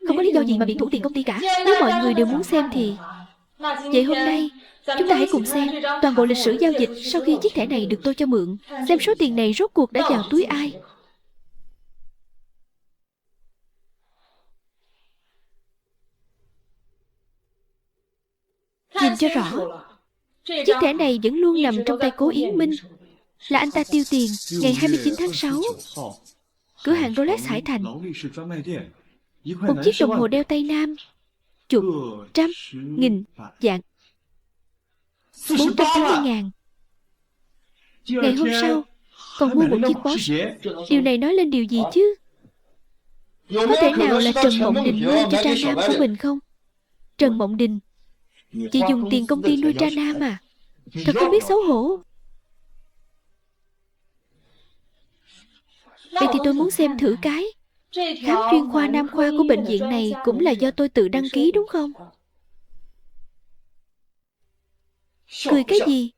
không có lý do gì mà biển thủ tiền công ty cả. Nếu mọi người đều muốn xem thì... Vậy hôm nay chúng ta hãy cùng xem toàn bộ lịch sử giao dịch sau khi chiếc thẻ này được tôi cho mượn, xem số tiền này rốt cuộc đã vào túi ai. Nhìn cho rõ, chiếc thẻ này vẫn luôn nằm trong tay Cố Yến Minh. Là anh ta tiêu tiền ngày 29 tháng 6, cửa hàng Rolex Hải Thành. Một chiếc đồng hồ đeo tay nam, chục, trăm, nghìn, vạn, 480.000. Ngày hôm sau còn mua một chiếc Porsche. Điều này nói lên điều gì chứ? Có thể nào là Trần Mộng Đình nuôi cho tra nam của mình không? Trần Mộng Đình chỉ dùng tiền công ty nuôi tra nam à? Thật không biết xấu hổ. Vậy thì tôi muốn xem thử cái khám chuyên khoa nam khoa của bệnh viện này cũng là do tôi tự đăng ký đúng không? Cười cái gì?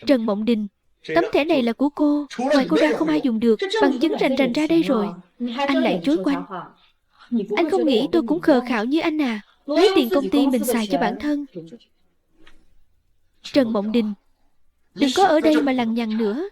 Trần Mộng Đình, tấm thẻ này là của cô, ngoài cô ra không ai dùng được. Bằng chứng rành rành ra đây rồi. Anh lại chối quanh. Anh không nghĩ tôi cũng khờ khạo như anh à? Lấy tiền công ty mình xài cho bản thân. Trần Mộng Đình, đừng có ở đây mà lằng nhằng nữa.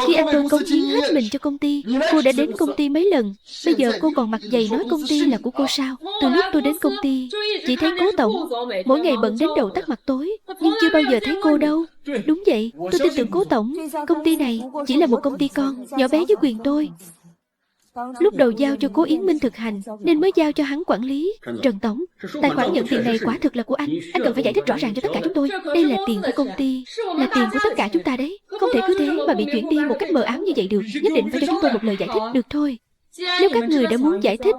Khi anh tôi cống hiến hết mình cho công ty, cô đã đến công ty mấy lần. Bây giờ cô còn mặt dày nói công ty là của cô sao? Từ lúc tôi đến công ty, chỉ thấy Cố tổng mỗi ngày bận đến đầu tắt mặt tối, nhưng chưa bao giờ thấy cô đâu. Đúng vậy, tôi tin tưởng Cố tổng. Công ty này chỉ là một công ty con, nhỏ bé dưới quyền tôi. Lúc đầu giao cho Cố Yến Minh thực hành nên mới giao cho hắn quản lý. Trần tổng, tài khoản nhận tiền này quả thực là của anh cần phải giải thích rõ ràng cho tất cả chúng tôi. Đây là tiền của công ty, là tiền của tất cả chúng ta đấy. Không thể cứ thế mà bị chuyển đi một cách mờ ám như vậy được. Nhất định phải cho chúng tôi một lời giải thích. Được thôi, nếu các người đã muốn giải thích,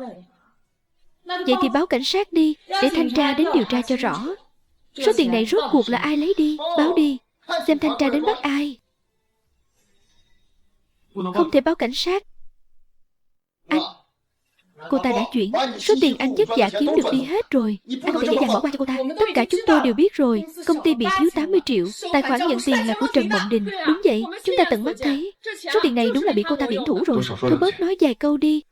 vậy thì báo cảnh sát đi, để thanh tra đến điều tra cho rõ. Số tiền này rốt cuộc là ai lấy đi? Báo đi, xem thanh tra đến bắt ai. Không thể báo cảnh sát. Anh, cô ta đã chuyển. Số tiền anh vất vả kiếm được đi hết rồi. Anh không thể dễ dàng bỏ qua cho cô ta. Tất cả chúng tôi đều biết rồi. Công ty bị thiếu 80 triệu. Tài khoản nhận tiền là của Trần Mộng Đình. Đúng vậy, chúng ta tận mắt thấy. Số tiền này đúng là bị cô ta biển thủ rồi. Thôi bớt nói vài câu đi.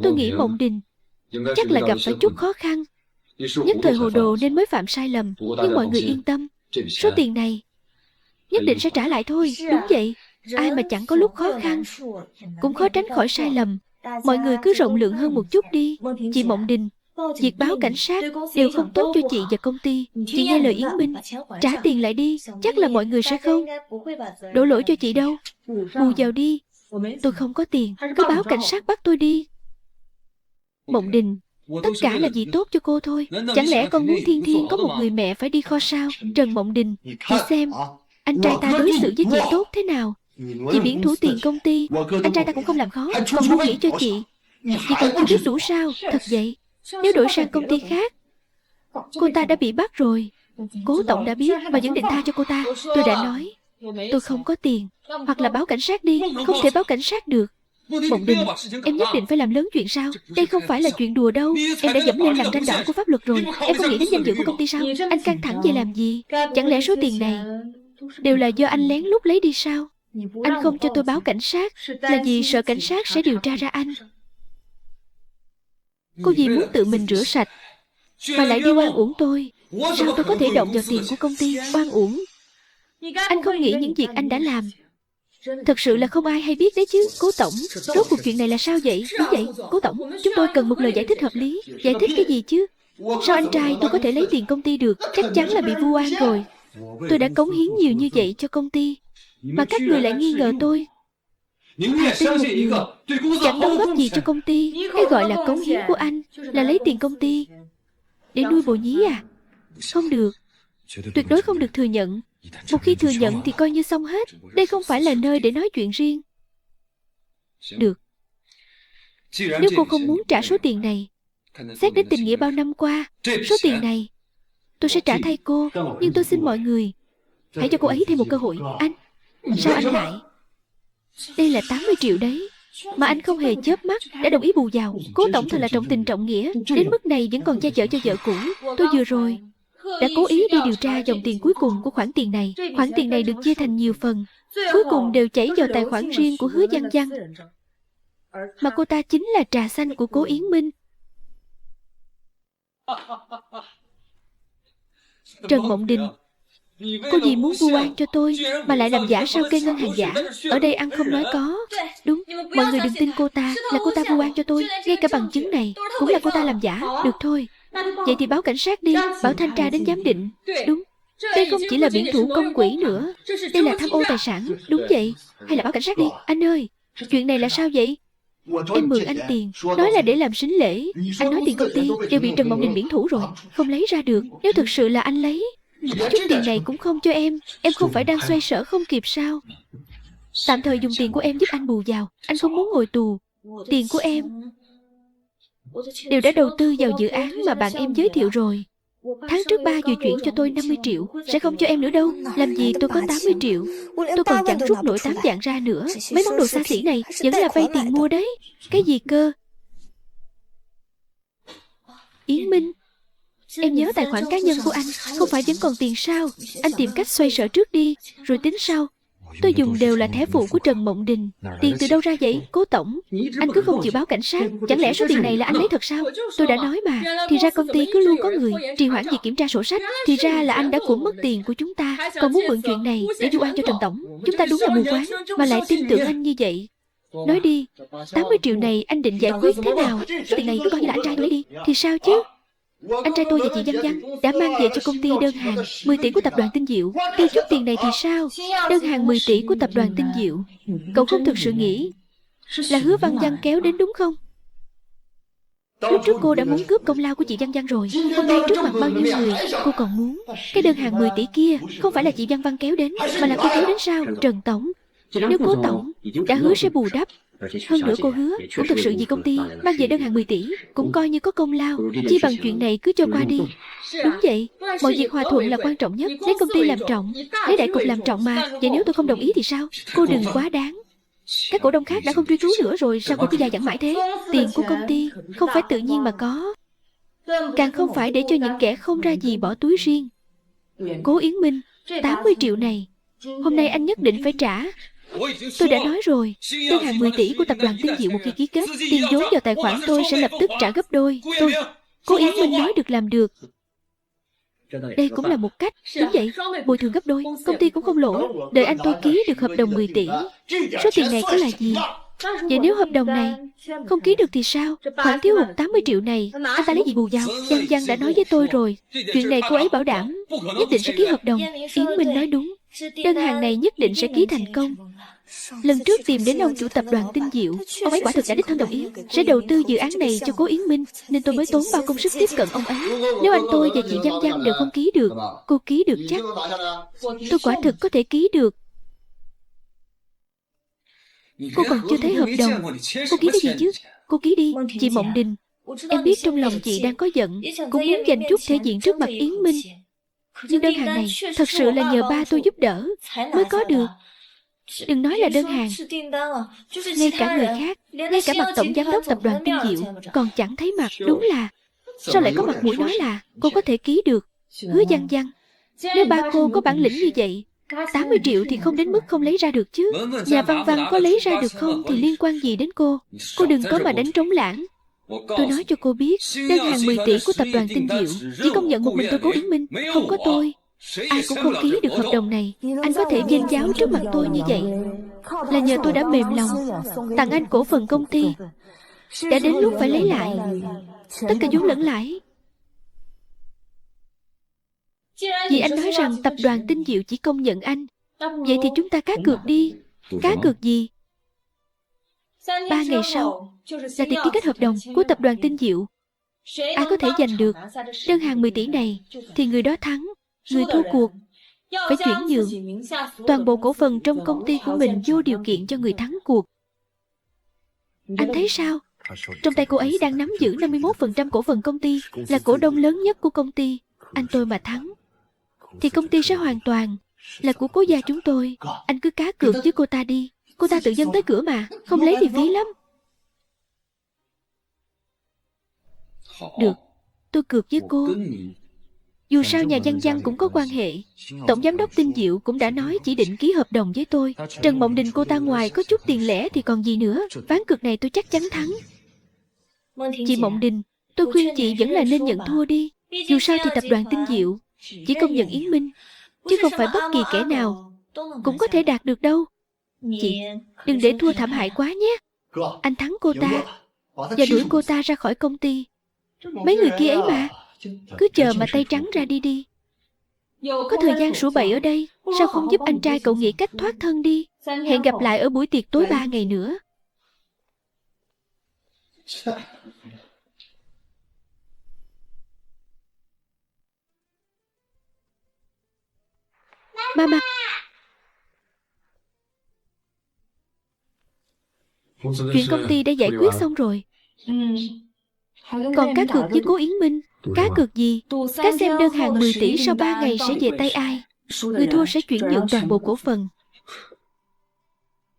Tôi nghĩ Mộng Đình chắc là gặp phải chút khó khăn, nhất thời hồ đồ nên mới phạm sai lầm. Nhưng mọi người yên tâm, số tiền này nhất định sẽ trả lại thôi. Đúng vậy, ai mà chẳng có lúc khó khăn, cũng khó tránh khỏi sai lầm. Mọi người cứ rộng lượng hơn một chút đi. Chị Mộng Đình, việc báo cảnh sát đều không tốt cho chị và công ty. Chị nghe lời Yến Minh, trả tiền lại đi. Chắc là mọi người sẽ không đổ lỗi cho chị đâu. Bù vào đi. Tôi không có tiền, cứ báo cảnh sát bắt tôi đi. Mộng Đình, tất cả là vì tốt cho cô thôi. Chẳng lẽ con muốn Thiên Thiên có một người mẹ phải đi kho sao? Trần Mộng Đình, chị xem anh trai ta đối xử với chị tốt thế nào. Chị biển thủ tiền công ty, anh trai ta cũng không làm khó, còn muốn nghĩ cho chị. Chị còn chưa biết đủ sao? Thật vậy, nếu đổi sang công ty khác, cô ta đã bị bắt rồi. Cố tổng đã biết mà vẫn định tha cho cô ta. Tôi đã nói tôi không có tiền. Hoặc là báo cảnh sát đi. Không thể báo cảnh sát được. Mộng Đình, em nhất định phải làm lớn chuyện sao? Đây không phải là chuyện đùa đâu. Em đã dẫm lên lằn ranh đỏ của pháp luật rồi. Em không nghĩ đến danh dự của công ty sao? Anh căng thẳng vậy làm gì? Chẳng lẽ số tiền này đều là do anh lén lút lấy đi sao? Anh không cho tôi báo cảnh sát là vì sợ cảnh sát sẽ điều tra ra anh. Cô vì muốn tự mình rửa sạch mà lại đi oan uổng tôi. Sao tôi có thể động vào tiền của công ty? Oan uổng. Anh không nghĩ những việc anh đã làm thật sự là không ai hay biết đấy chứ. Cố tổng, rốt cuộc chuyện này là sao vậy? Đúng vậy, Cố tổng, chúng tôi cần một lời giải thích hợp lý. Giải thích cái gì chứ? Sao anh trai tôi có thể lấy tiền công ty được? Chắc chắn là bị vu oan rồi. Tôi đã cống hiến nhiều như vậy cho công ty, mà các người lại nghi ngờ tôi. Thà tin một người chẳng đóng góp gì cho công ty. Cái gọi là cống hiến của anh là lấy tiền công ty để nuôi bồ nhí à? Không được, tuyệt đối không được thừa nhận. Một khi thừa nhận thì coi như xong hết. Đây không phải là nơi để nói chuyện riêng. Được, nếu cô không muốn trả số tiền này, xét đến tình nghĩa bao năm qua, số tiền này tôi sẽ trả thay cô. Nhưng tôi xin mọi người hãy cho cô ấy thêm một cơ hội. Anh, sao anh lại? Đây là 80 triệu đấy, mà anh không hề chớp mắt đã đồng ý bù vào. Cố tổng thật là trọng tình trọng nghĩa, đến mức này vẫn còn che chở cho vợ cũ. Tôi vừa rồi đã cố ý đi điều tra dòng tiền cuối cùng của khoản tiền này. Khoản tiền này được chia thành nhiều phần, cuối cùng đều chảy vào tài khoản riêng của Hứa Văn Văn. Mà cô ta chính là trà xanh của Cố Yến Minh. Trần Mộng Đình, cô gì muốn vu oan cho tôi mà lại làm giả sao kê ngân hàng giả? Ở đây ăn không nói có. Đúng, mọi người đừng tin cô ta, là cô ta vu oan cho tôi. Ngay cả bằng chứng này cũng là cô ta làm giả. Được thôi, vậy thì báo cảnh sát đi, bảo thanh tra đến giám định. Đúng, đây không chỉ là biển thủ công quỹ nữa, đây là tham ô tài sản. Đúng vậy, hay là báo cảnh sát đi. Anh ơi, chuyện này là sao vậy? Em mượn anh tiền, nói là để làm sính lễ. Anh nói tiền công ty đều bị Trần Mộng Đình biển thủ rồi, không lấy ra được. Nếu thực sự là anh lấy, chút tiền này cũng không cho em không phải đang xoay sở không kịp sao? Tạm thời dùng tiền của em giúp anh bù vào. Anh không muốn ngồi tù. Tiền của em đều đã đầu tư vào dự án mà bạn em giới thiệu rồi. Tháng trước ba vừa chuyển cho tôi 50 triệu, sẽ không cho em nữa đâu. Làm gì tôi có 80 triệu. Tôi còn chẳng rút nổi 8 vạn ra nữa. Mấy món đồ xa xỉ này vẫn là vay tiền mua đấy. Cái gì cơ? Yến Minh, em nhớ tài khoản cá nhân của anh không phải vẫn còn tiền sao? Anh tìm cách xoay sở trước đi, rồi tính sau. Tôi dùng đều là thẻ phụ của Trần Mộng Đình. Tiền từ đâu ra vậy, Cố tổng? Anh cứ không chịu báo cảnh sát. Chẳng lẽ số tiền này là anh lấy thật sao? Tôi đã nói mà, thì ra công ty cứ luôn có người trì hoãn việc kiểm tra sổ sách. Thì ra là anh đã cuỗm mất tiền của chúng ta, còn muốn mượn chuyện này để vu oan cho Trần tổng. Chúng ta đúng là mù quáng, mà lại tin tưởng anh như vậy. Nói đi, 80 triệu này anh định giải quyết thế nào? Số tiền này cứ coi như là anh trai tôi lấy đi. Thì sao chứ? Anh trai tôi và chị Văn Văn đã mang về cho công ty đơn hàng 10 tỷ của tập đoàn Tinh Diệu. Tiêu chút tiền này thì sao? Đơn hàng 10 tỷ của tập đoàn Tinh Diệu. Cậu không thực sự nghĩ là Hứa Văn Văn kéo đến đúng không? Lúc trước cô đã muốn cướp công lao của chị Văn Văn rồi. Hôm nay trước mặt bao nhiêu người cô còn muốn. Cái đơn hàng 10 tỷ kia không phải là chị Văn Văn kéo đến, mà là cô kéo đến sao? Trần tổng, nếu Cố tổng đã hứa sẽ bù đắp, hơn nữa cô hứa cũng thực sự vì công ty mang về đơn hàng 10 tỷ, cũng coi như có công lao. Chi bằng chuyện này cứ cho qua đi. Đúng vậy, mọi việc hòa thuận là quan trọng nhất. Lấy công ty làm trọng, lấy đại cục làm trọng mà. Vậy nếu tôi không đồng ý thì sao? Cô đừng quá đáng. Các cổ đông khác đã không truy cứu nữa rồi, sao cô cứ dai dẳng mãi thế? Tiền của công ty không phải tự nhiên mà có, càng không phải để cho những kẻ không ra gì bỏ túi riêng. Cố Yến Minh, 80 triệu này hôm nay anh nhất định phải trả. Tôi đã nói rồi, đơn hàng 10 tỷ của tập đoàn Tinh Diệu một khi ký kết, tiền vốn vào tài khoản tôi sẽ lập tức trả gấp đôi. Cố Yến Minh nói được làm được. Đây cũng là một cách. Đúng vậy, bồi thường gấp đôi, công ty cũng không lỗ. Đợi anh tôi ký được hợp đồng 10 tỷ. Số tiền này có là gì? Vậy nếu hợp đồng này không ký được thì sao? Khoản thiếu hụt 80 triệu này anh ta lấy gì bù vào? Văn Văn đã nói với tôi rồi, chuyện này cô ấy bảo đảm nhất định sẽ ký hợp đồng. Yến Minh nói đúng, đơn hàng này nhất định sẽ ký thành công. Lần trước tìm đến ông chủ tập đoàn Tinh Diệu, ông ấy quả thực đã đích thân đồng ý sẽ đầu tư dự án này cho Cố Yến Minh, nên tôi mới tốn bao công sức tiếp cận ông ấy. Nếu anh tôi và chị Văn Văn đều không ký được, cô ký được chắc. Tôi quả thực có thể ký được. Cô còn chưa thấy hợp đồng, cô ký cái gì chứ? Cô ký đi, chị Mộng Đình. Em biết trong lòng chị đang có giận, cũng muốn dành chút thể diện trước mặt Yến Minh. Nhưng đơn hàng này thật sự là nhờ ba tôi giúp đỡ mới có được. Đừng nói là đơn hàng, ngay cả người khác, ngay cả mặt tổng giám đốc tập đoàn Tinh Diệu còn chẳng thấy mặt. Đúng là, sao lại có mặt mũi nói là cô có thể ký được? Hứa Văn Văn, nếu ba cô có bản lĩnh như vậy, 80 triệu thì không đến mức không lấy ra được chứ. Nhà Văn Văn có lấy ra được không thì liên quan gì đến cô? Cô đừng có mà đánh trống lãng. Tôi nói cho cô biết, đơn hàng 10 tỷ của tập đoàn Tinh Diệu chỉ công nhận một mình tôi Cố Yến Minh, không có tôi. Ai cũng không ký được hợp đồng này. Anh có thể vênh váo trước mặt tôi như vậy là nhờ tôi đã mềm lòng tặng anh cổ phần công ty. Đã đến lúc phải lấy lại tất cả vốn lẫn lãi. Vì anh nói rằng tập đoàn Tinh Diệu chỉ công nhận anh, vậy thì chúng ta cá cược đi. Cá cược gì? 3 ngày sau là tiệc ký kết hợp đồng của tập đoàn Tinh Diệu. Ai có thể giành được đơn hàng 10 tỷ này thì người đó thắng. Người thua cuộc phải chuyển nhượng toàn bộ cổ phần trong công ty của mình vô điều kiện cho người thắng cuộc. Anh thấy sao? Trong tay cô ấy đang nắm giữ 51% cổ phần công ty, là cổ đông lớn nhất của công ty. Anh tôi mà thắng thì công ty sẽ hoàn toàn là của cố gia chúng tôi. Anh cứ cá cược với cô ta đi. Cô ta tự dâng tới cửa mà, không lấy thì phí lắm. Được, tôi cược với cô. Dù sao nhà Văn Văn cũng có quan hệ. Tổng giám đốc Tinh Diệu cũng đã nói chỉ định ký hợp đồng với tôi. Trần Mộng Đình cô ta ngoài có chút tiền lẻ thì còn gì nữa. Ván cược này tôi chắc chắn thắng. Chị Mộng Đình, tôi khuyên chị vẫn là nên nhận thua đi. Dù sao thì tập đoàn Tinh Diệu chỉ công nhận Yến Minh, chứ không phải bất kỳ kẻ nào cũng có thể đạt được đâu. Chị đừng để thua thảm hại quá nhé. Anh thắng cô ta và đuổi cô ta ra khỏi công ty. Mấy người kia ấy mà, cứ chờ mà tay trắng ra đi đi. Có thời gian sủa bậy ở đây, sao không giúp anh trai cậu nghĩ cách thoát thân đi. Hẹn gặp lại ở buổi tiệc tối 3 ngày nữa. Mama. Chuyện công ty đã giải quyết xong rồi. Còn cá cược với Cố Yến Minh. Cá cược gì? Cá xem đơn hàng 10 tỷ sau 3 ngày sẽ về tay ai. Người thua sẽ chuyển nhượng toàn bộ cổ phần.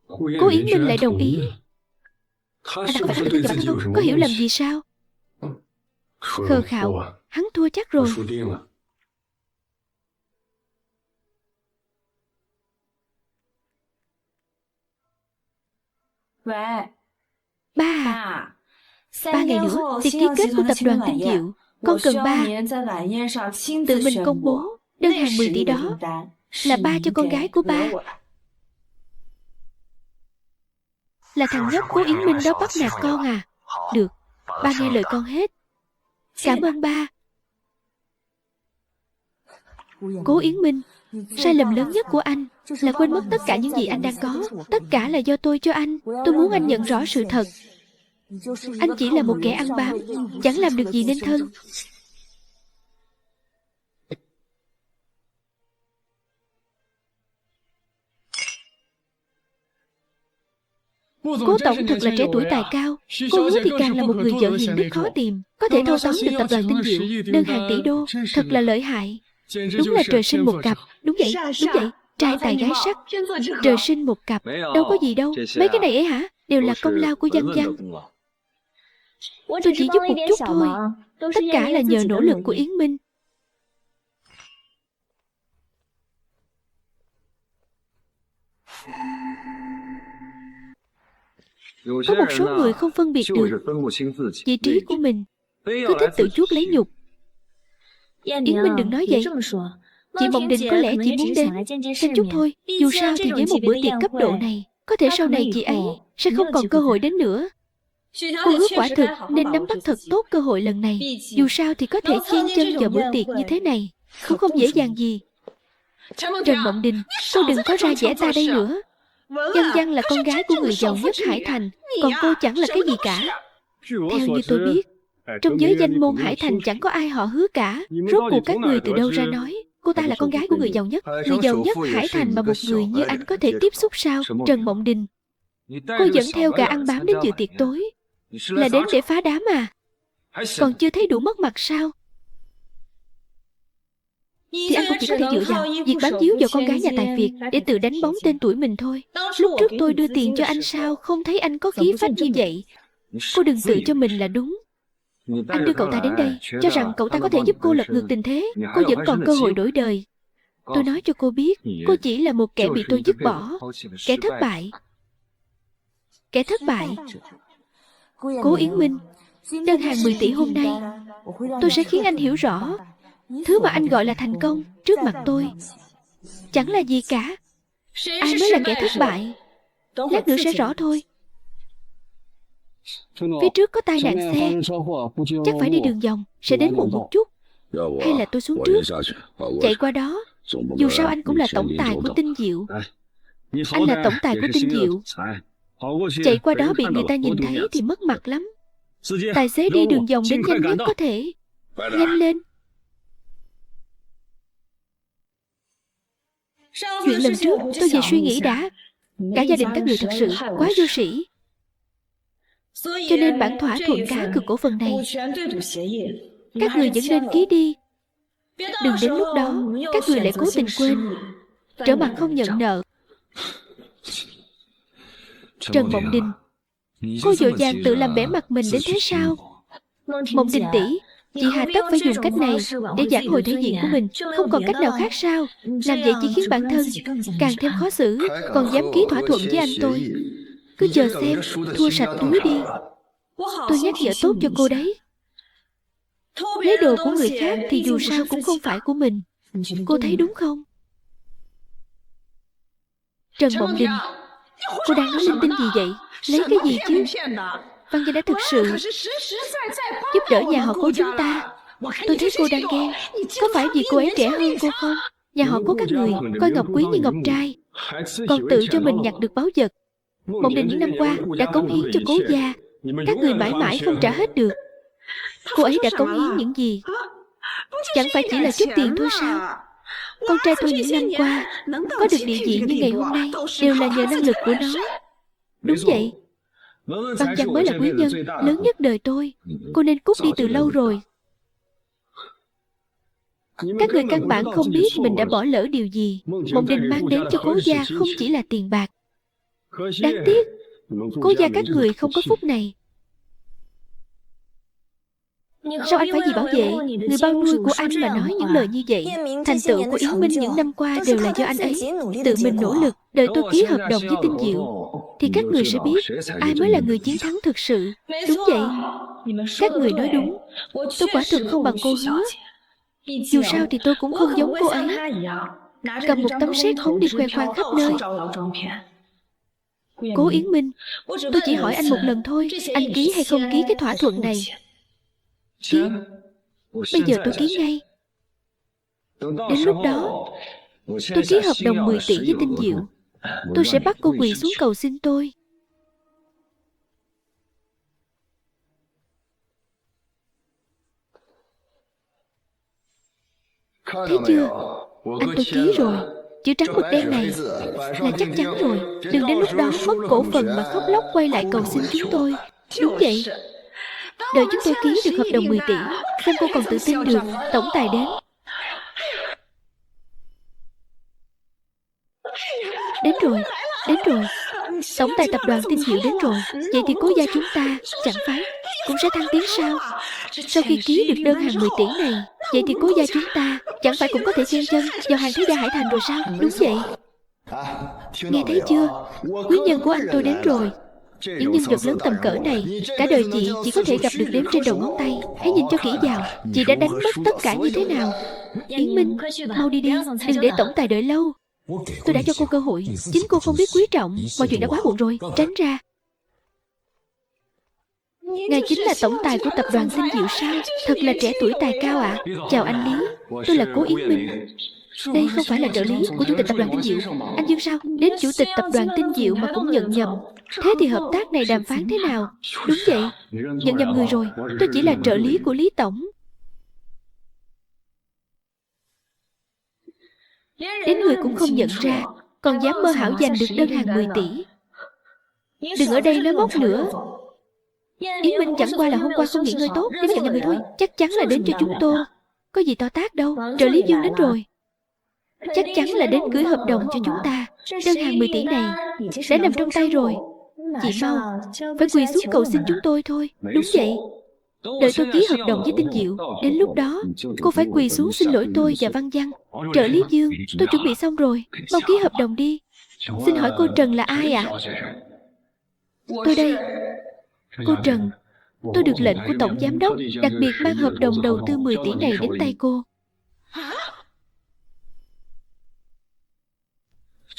Cố Yến Minh lại đồng ý. Anh ta có phải tự tin vào bản thân không? Có hiểu lầm gì sao? Khờ khạo, hắn thua chắc rồi. Ba à? 3 ngày nữa thì ký kết của tập đoàn Tinh Diệu. Con cần ba tự mình công bố đơn hàng 10 tỷ đó là ba cho con gái của ba. Là thằng nhóc Cố Yến Minh đó bắt nạt con à? Được, ba nghe lời con hết. Cảm ơn ba. Cố Yến Minh, sai lầm lớn nhất của anh là quên mất tất cả những gì anh đang có. Tất cả là do tôi cho anh. Tôi muốn anh nhận rõ sự thật. Anh chỉ là một kẻ ăn bám, chẳng làm được gì nên thân. Cố tổng thật là trẻ tuổi tài cao. Cô hứa thì càng là một người vợ hiền đức khó tìm. Có thể thâu tóm được tập đoàn Tinh Diệu, đơn hàng tỷ đô. Thật là lợi hại. Đúng là trời sinh một cặp. Đúng vậy, đúng vậy. Trai tài gái sắc, trời sinh một cặp. Đâu có gì đâu. Mấy cái này ấy hả? Đều là công lao của Văn Văn. Tôi chỉ giúp một chút thôi. Tất cả là nhờ nỗ lực của Yến Minh. Có một số người không phân biệt được vị trí của mình, cứ thích tự chuốc lấy nhục. Yến Minh đừng nói vậy. Chị Mộng Đình có lẽ chỉ muốn đến xem chút thôi. Dù sao thì với một bữa tiệc cấp độ này, có thể sau này chị ấy sẽ không còn cơ hội đến nữa. Cô hứa quả thực nên nắm bắt thật tốt cơ hội lần này. Dù sao thì có thể chen chân vào bữa tiệc như thế này cũng không dễ dàng gì. Trần Mộng Đình, cô đừng có ra vẻ ta đây nữa. Văn Văn là con gái của người giàu nhất Hải Thành, còn cô chẳng là cái gì cả. Theo như tôi biết, trong giới danh môn Hải Thành chẳng có ai họ Hứa cả. Rốt cuộc các người từ đâu ra nói cô ta là con gái của người giàu nhất? Người giàu nhất Hải Thành mà một người như anh có thể tiếp xúc sao? Trần Mộng Đình, cô dẫn theo gà ăn bám đến dự tiệc tối là đến để phá đám à? Còn chưa thấy đủ mất mặt sao? Thì anh cũng chỉ có thể dựa vào việc bám víu vào con gái nhà tài phiệt để tự đánh bóng tên tuổi mình thôi. Lúc trước tôi đưa tiền cho anh sao không thấy anh có khí phách như vậy? Cô đừng tự cho mình là đúng. Anh đưa cậu ta đến đây cho rằng cậu ta có thể giúp cô lật ngược tình thế. Cô vẫn còn cơ hội đổi đời. Tôi nói cho cô biết, cô chỉ là một kẻ bị tôi dứt bỏ. Kẻ thất bại. Kẻ thất bại. Cố Yến Minh, đơn hàng 10 tỷ hôm nay, tôi sẽ khiến anh hiểu rõ thứ mà anh gọi là thành công trước mặt tôi chẳng là gì cả. Ai mới là kẻ thất bại? Lát nữa sẽ rõ thôi. Phía trước có tai nạn xe, chắc phải đi đường vòng, sẽ đến muộn một chút. Hay là tôi xuống trước, chạy qua đó. Dù sao anh cũng là tổng tài của Tinh Diệu. Anh là tổng tài của Tinh Diệu. Chạy qua đó bị người ta nhìn thấy thì mất mặt lắm. Tài xế đi đường vòng đến nhanh nhất có thể. Nhanh lên. Chuyện lần trước tôi về suy nghĩ đã. Cả gia đình các người thật sự quá vô sĩ. Cho nên bản thỏa thuận cá cược cổ phần này các người vẫn nên ký đi. Đừng đến lúc đó các người lại cố tình quên, trở mặt không nhận nợ. Trần Mộng Đình, cô dội vàng tự làm bẽ mặt mình đến thế sao? Mộng Đình tỷ, Chị hà tất phải dùng cách này để giảng hồi thể diện của mình. Không còn cách nào khác sao? Làm vậy chỉ khiến bản thân càng thêm khó xử. Còn dám ký thỏa thuận với anh tôi. Cứ chờ xem, thua sạch túi đi. Tôi nhắc nhở tốt cho cô đấy. Lấy đồ của người khác thì dù sao cũng không phải của mình. Cô thấy đúng không? Trần Mộng Đình, cô đang nói linh tinh gì vậy? Lấy cái gì chứ? Văn Danh đã thực sự giúp đỡ nhà họ Cố chúng ta. Tôi thấy cô đang ghen. Có phải vì cô ấy trẻ hơn cô không? Nhà họ Cố các người coi ngọc quý như ngọc trai, còn tự cho mình nhặt được báu vật. Mộng Đình những năm qua đã cống hiến cho Cố gia, các người mãi mãi không trả hết được. Cô ấy đã cống hiến những gì? Chẳng phải chỉ là chút tiền thôi sao? Con trai tôi những năm qua có được địa vị như ngày hôm nay đều là nhờ năng lực của nó. Đúng vậy, Văn Văn mới là quý nhân lớn nhất đời tôi. Cô nên cút đi từ lâu rồi. Các người căn bản không biết mình đã bỏ lỡ điều gì. Mộng Đình mang đến cho Cố gia không chỉ là tiền bạc. Đáng tiếc Cố gia các người không có phúc này. Sao anh phải vì bảo vệ người bao nuôi của anh mà nói những lời như vậy? Thành tựu của Yến Minh những năm qua đều là do anh ấy tự mình nỗ lực. Đợi tôi ký hợp đồng với Tinh Diệu thì các người sẽ biết ai mới là người chiến thắng thực sự. Đúng vậy, các người nói đúng. Tôi quả thực không bằng cô Hứa. Dù sao thì tôi cũng không giống cô ấy, cầm một tấm séc hống đi khoe khoang khắp nơi. Cố Yến Minh, tôi chỉ hỏi anh một lần thôi, anh ký hay không ký cái thỏa thuận này? Ký. Bây giờ tôi ký ngay. Đến lúc đó tôi ký hợp đồng 10 tỷ với Tinh Diệu. Tôi sẽ bắt cô quỳ xuống cầu xin tôi. Thấy chưa? Anh tôi ký rồi. Chữ trắng mực đen này là chắc chắn rồi. Đừng đến lúc đó mất cổ phần mà khóc lóc quay lại cầu xin chúng tôi. Đúng vậy. Đợi chúng tôi ký được hợp đồng 10 tỷ, xem cô còn tự tin được. Tổng tài đến. Đến rồi, đến rồi. Tổng tài tập đoàn Tinh Diệu đến rồi. Vậy thì Cố gia chúng ta chẳng phải cũng sẽ thăng tiến sao? Sau khi ký được đơn hàng 10 tỷ này, vậy thì Cố gia chúng ta chẳng phải cũng có thể chen chân vào hàng thế gia Hải Thành rồi sao? Đúng vậy. Nghe thấy chưa? Quý nhân của anh tôi đến rồi. Những nhân vật lớn tầm cỡ này, cả đời chị chỉ có thể gặp được đếm trên đầu ngón tay. Hãy nhìn cho kỹ vào, chị đã đánh mất tất cả như thế nào. Yến Minh, mau đi đi, đừng để tổng tài đợi lâu. Tôi đã cho cô cơ hội, chính cô không biết quý trọng. Mọi chuyện đã quá muộn rồi, tránh ra. Ngài chính là tổng tài của tập đoàn Tinh Diệu sao? Thật là trẻ tuổi tài cao ạ. Chào anh Lý, tôi là Cố Yến Minh. Đây không phải là trợ lý của chủ tịch tập đoàn Tinh Diệu. Anh Dương sao? Đến chủ tịch tập đoàn Tinh Diệu mà cũng nhận nhầm. Thế thì hợp tác này đàm phán thế nào? Đúng vậy, nhận nhầm người rồi. Tôi chỉ là trợ lý của Lý tổng. Đến người cũng không nhận ra, còn dám mơ hão giành được đơn hàng 10 tỷ. Đừng ở đây nói móc nữa. Yến Minh chẳng qua là hôm qua không nghỉ ngơi tốt đến nhận nhầm người thôi. Chắc chắn là đến cho chúng tôi. Có gì to tát đâu. Trợ lý Dương đến rồi. Chắc chắn là đến gửi hợp đồng cho chúng ta. Đơn hàng 10 tỷ này đã nằm trong tay rồi. Chị mau phải quỳ xuống cầu xin chúng tôi thôi. Đúng vậy. Đợi tôi ký hợp đồng với Tinh Diệu. Đến lúc đó cô phải quỳ xuống xin lỗi tôi và Văn Văn. Trợ lý Dương, tôi chuẩn bị xong rồi. Mau ký hợp đồng đi. Xin hỏi cô Trần là ai ạ? Tôi đây. Cô Trần, tôi được lệnh của tổng giám đốc đặc biệt mang hợp đồng đầu tư 10 tỷ này đến tay cô.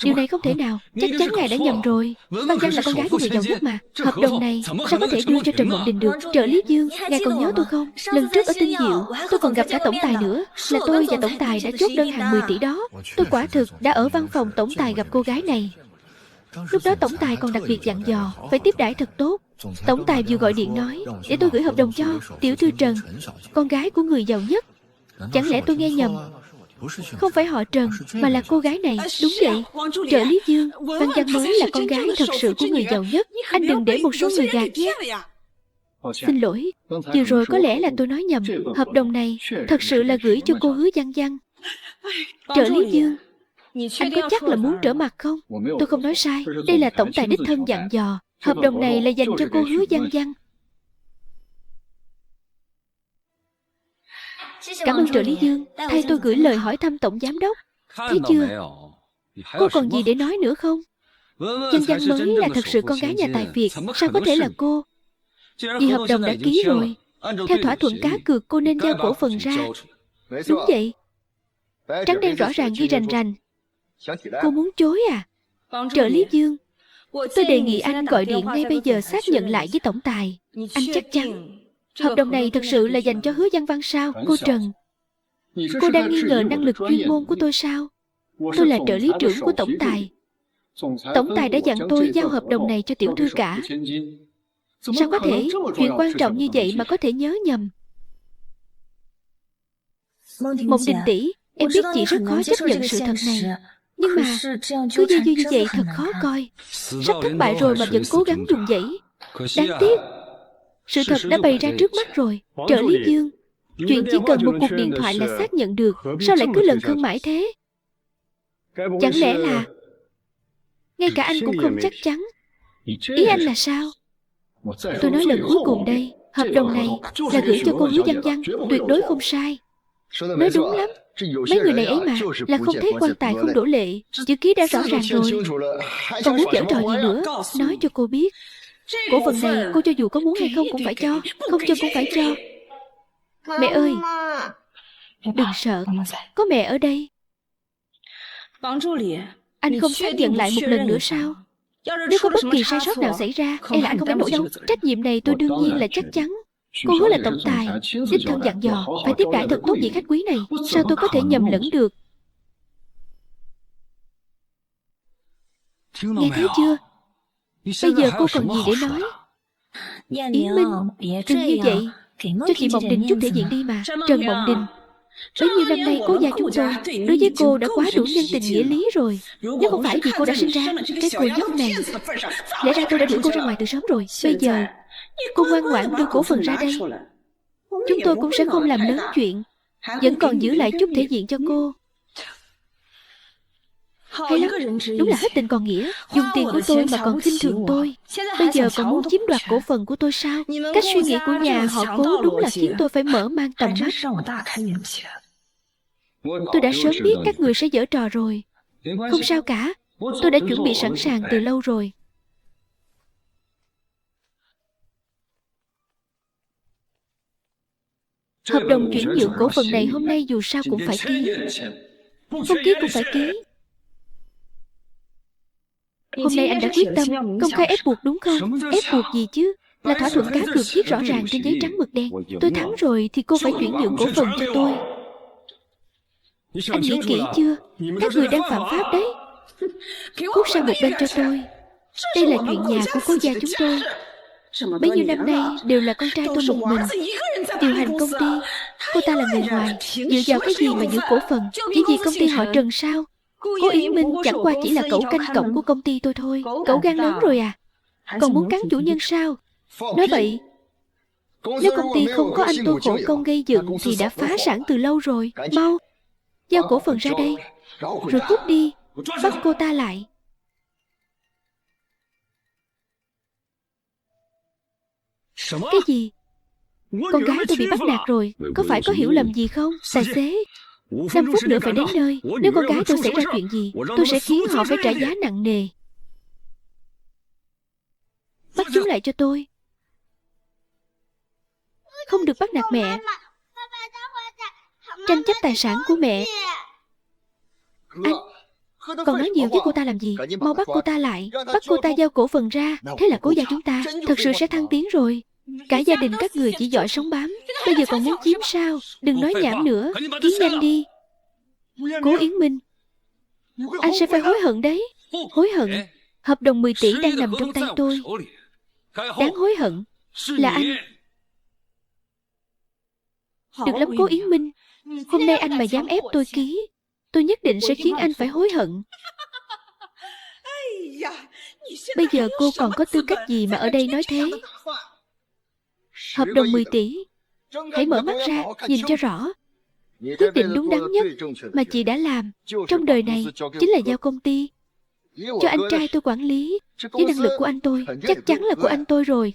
Điều này không thể nào. Chắc chắn ngài đã nhầm rồi. Văn Văn là con gái của người giàu nhất mà. Hợp đồng này sao có thể đưa cho Trần Mộng Đình được? Trợ lý Dương, ngài còn nhớ tôi không? Lần trước ở Tinh Diệu tôi còn gặp cả tổng tài nữa. Là tôi và tổng tài đã chốt đơn hàng 10 tỷ đó. Tôi quả thực đã ở văn phòng tổng tài gặp cô gái này. Lúc đó tổng tài còn đặc biệt dặn dò phải tiếp đãi thật tốt. Tổng tài vừa gọi điện nói để tôi gửi hợp đồng cho tiểu thư Trần, con gái của người giàu nhất. Chẳng lẽ tôi nghe nhầm? Không phải họ Trần mà là cô gái này. Đúng vậy. Trợ lý Dương, Văn Văn mới là con gái thật sự của người giàu nhất. Anh đừng để một số người gạt nhé. Xin lỗi, vừa rồi có lẽ là tôi nói nhầm. Hợp đồng này thật sự là gửi cho cô Hứa Văn Văn. Trợ lý Dương, anh có chắc là muốn trở mặt không? Tôi không nói sai. Đây là tổng tài đích thân dặn dò. Hợp đồng này là dành cho cô Hứa Văn Văn. Cảm ơn trợ lý Dương thay tôi gửi lời hỏi thăm tổng giám đốc. Thấy chưa? Cô còn gì để nói nữa không? Dân Giang mới là thật sự con gái nhà tài phiệt, sao có thể là cô? Vì hợp đồng đã ký rồi, theo thỏa thuận cá cược cô nên giao cổ phần ra. Đúng vậy. Trắng đen rõ ràng ghi rành rành. Cô muốn chối à? Trợ lý Dương, tôi đề nghị anh gọi điện ngay bây giờ xác nhận lại với tổng tài. Anh chắc chắn hợp đồng này thật sự là dành cho Hứa Văn Văn sao? Cô Trần, cô đang nghi ngờ năng lực chuyên môn của tôi sao? Tôi là trợ lý trưởng của tổng tài. Tổng tài đã dặn tôi giao hợp đồng này cho tiểu thư cả. Sao có thể chuyện quan trọng như vậy mà có thể nhớ nhầm? Mộng Đình tỷ, em biết chị rất khó chấp nhận sự thật này, nhưng mà cứ dây dưa như vậy thật khó coi. Sắp thất bại rồi mà vẫn cố gắng dùng dãy. Đáng tiếc, sự thật đã bày ra trước mắt rồi. Trợ lý Dương, chuyện chỉ cần một cuộc điện thoại là xác nhận được, sao lại cứ lần khân mãi thế? Chẳng lẽ là ngay cả anh cũng không chắc chắn? Ý anh là sao? Tôi nói lần cuối cùng đây, hợp đồng này là gửi cho cô Hứa Văn Văn, tuyệt đối không sai. Nói đúng lắm, mấy người này ấy mà là không thấy quan tài không đổ lệ. Chữ ký đã rõ ràng rồi, còn muốn giở trò gì nữa? Nói cho cô biết, cổ phần này cô cho dù có muốn hay không cũng phải cho, không cho cũng phải cho. Mẹ ơi, đừng sợ, có mẹ ở đây. Anh không xác nhận lại một lần nữa sao? Nếu có bất kỳ sai sót nào xảy ra, e là anh không gánh nổi đâu. Trách nhiệm này tôi đương nhiên là chắc chắn. Cô Hứa là tổng tài, đích thân dặn dò phải tiếp đãi thật tốt vị khách quý này. Sao tôi có thể nhầm lẫn được? Nghe thấy chưa? Bây giờ cô còn gì để nói? Yến Minh, đừng như vậy. Cho chị Mộng Đình chút thể diện đi mà. Trần Mộng Đình, bấy nhiêu năm nay cố gia chúng tôi đối với cô đã quá đủ nhân tình nghĩa lý rồi. Nếu không phải vì cô đã sinh ra cái cô nhóc này, lẽ ra tôi đã đuổi cô ra ngoài từ sớm rồi. Bây giờ cô ngoan ngoãn đưa cổ phần ra đây, chúng tôi cũng sẽ không làm lớn chuyện, vẫn còn giữ lại chút thể diện cho cô. Hay lắm, đúng là hết tình còn nghĩa. Dùng tiền của tôi mà còn khinh thường tôi, bây giờ còn muốn chiếm đoạt cổ phần của tôi sao? Cách suy nghĩ của nhà họ Cố đúng là khiến tôi phải mở mang tầm mắt. Tôi đã sớm biết các người sẽ giở trò rồi. Không sao cả, tôi đã chuẩn bị sẵn sàng từ lâu rồi. Hợp đồng chuyển nhượng cổ phần này hôm nay dù sao cũng phải ký. Không ký cũng phải ký. Hôm nay anh đã quyết tâm công khai ép buộc đúng không? Ép buộc gì chứ? Là thỏa thuận cá cược viết rõ ràng trên giấy trắng mực đen. Tôi thắng rồi thì cô phải chuyển nhượng cổ phần cho tôi. Anh nghĩ kỹ chưa? Các người đang phạm pháp đấy. Cút sang một bên cho tôi. Đây là chuyện nhà của cố gia chúng tôi. Bấy nhiêu năm nay đều là con trai tôi một mình điều hành công ty. Cô ta là người ngoài, dựa vào cái gì mà giữ cổ phần? Chỉ vì công ty họ Trần sao? Cô Yến Minh chẳng qua chỉ là cẩu canh cổng của công ty tôi thôi. Cẩu gan lớn rồi à? Còn muốn cắn chủ nhân sao? Nói bậy. Nếu công ty không có anh tôi khổ công gây dựng thì đã phá sản từ lâu rồi. Mau giao cổ phần ra đây, rồi cút đi. Bắt cô ta lại. Cái gì? Con gái tôi bị bắt nạt rồi. Có phải có hiểu lầm gì không? Tài xế, 5 phút nữa phải đến nơi. Nếu con gái tôi xảy ra chuyện gì, tôi sẽ khiến họ phải trả giá nặng nề. Bắt chúng lại cho tôi. Không được bắt nạt mẹ. Tranh chấp tài sản của mẹ. Anh còn nói nhiều với cô ta làm gì? Mau bắt cô ta lại. Bắt cô ta giao cổ phần ra. Thế là cố gia chúng ta thật sự sẽ thăng tiến rồi. Cả gia đình các người chỉ giỏi sống bám, bây giờ còn muốn chiếm sao? Đừng nói nhảm nữa, ký nhanh đi. Cố Yến Minh, anh sẽ phải hối hận đấy. Hối hận? Hợp đồng 10 tỷ đang nằm trong tay tôi. Đáng hối hận là anh. Được lắm Cố Yến Minh. Hôm nay anh mà dám ép tôi ký, tôi nhất định sẽ khiến anh phải hối hận. Bây giờ cô còn có tư cách gì mà ở đây nói thế? Hợp đồng 10 tỷ, hãy mở mắt ra, nhìn cho rõ. Quyết định đúng đắn nhất mà chị đã làm trong đời này chính là giao công ty cho anh trai tôi quản lý. Với năng lực của anh tôi, chắc chắn là của anh tôi rồi.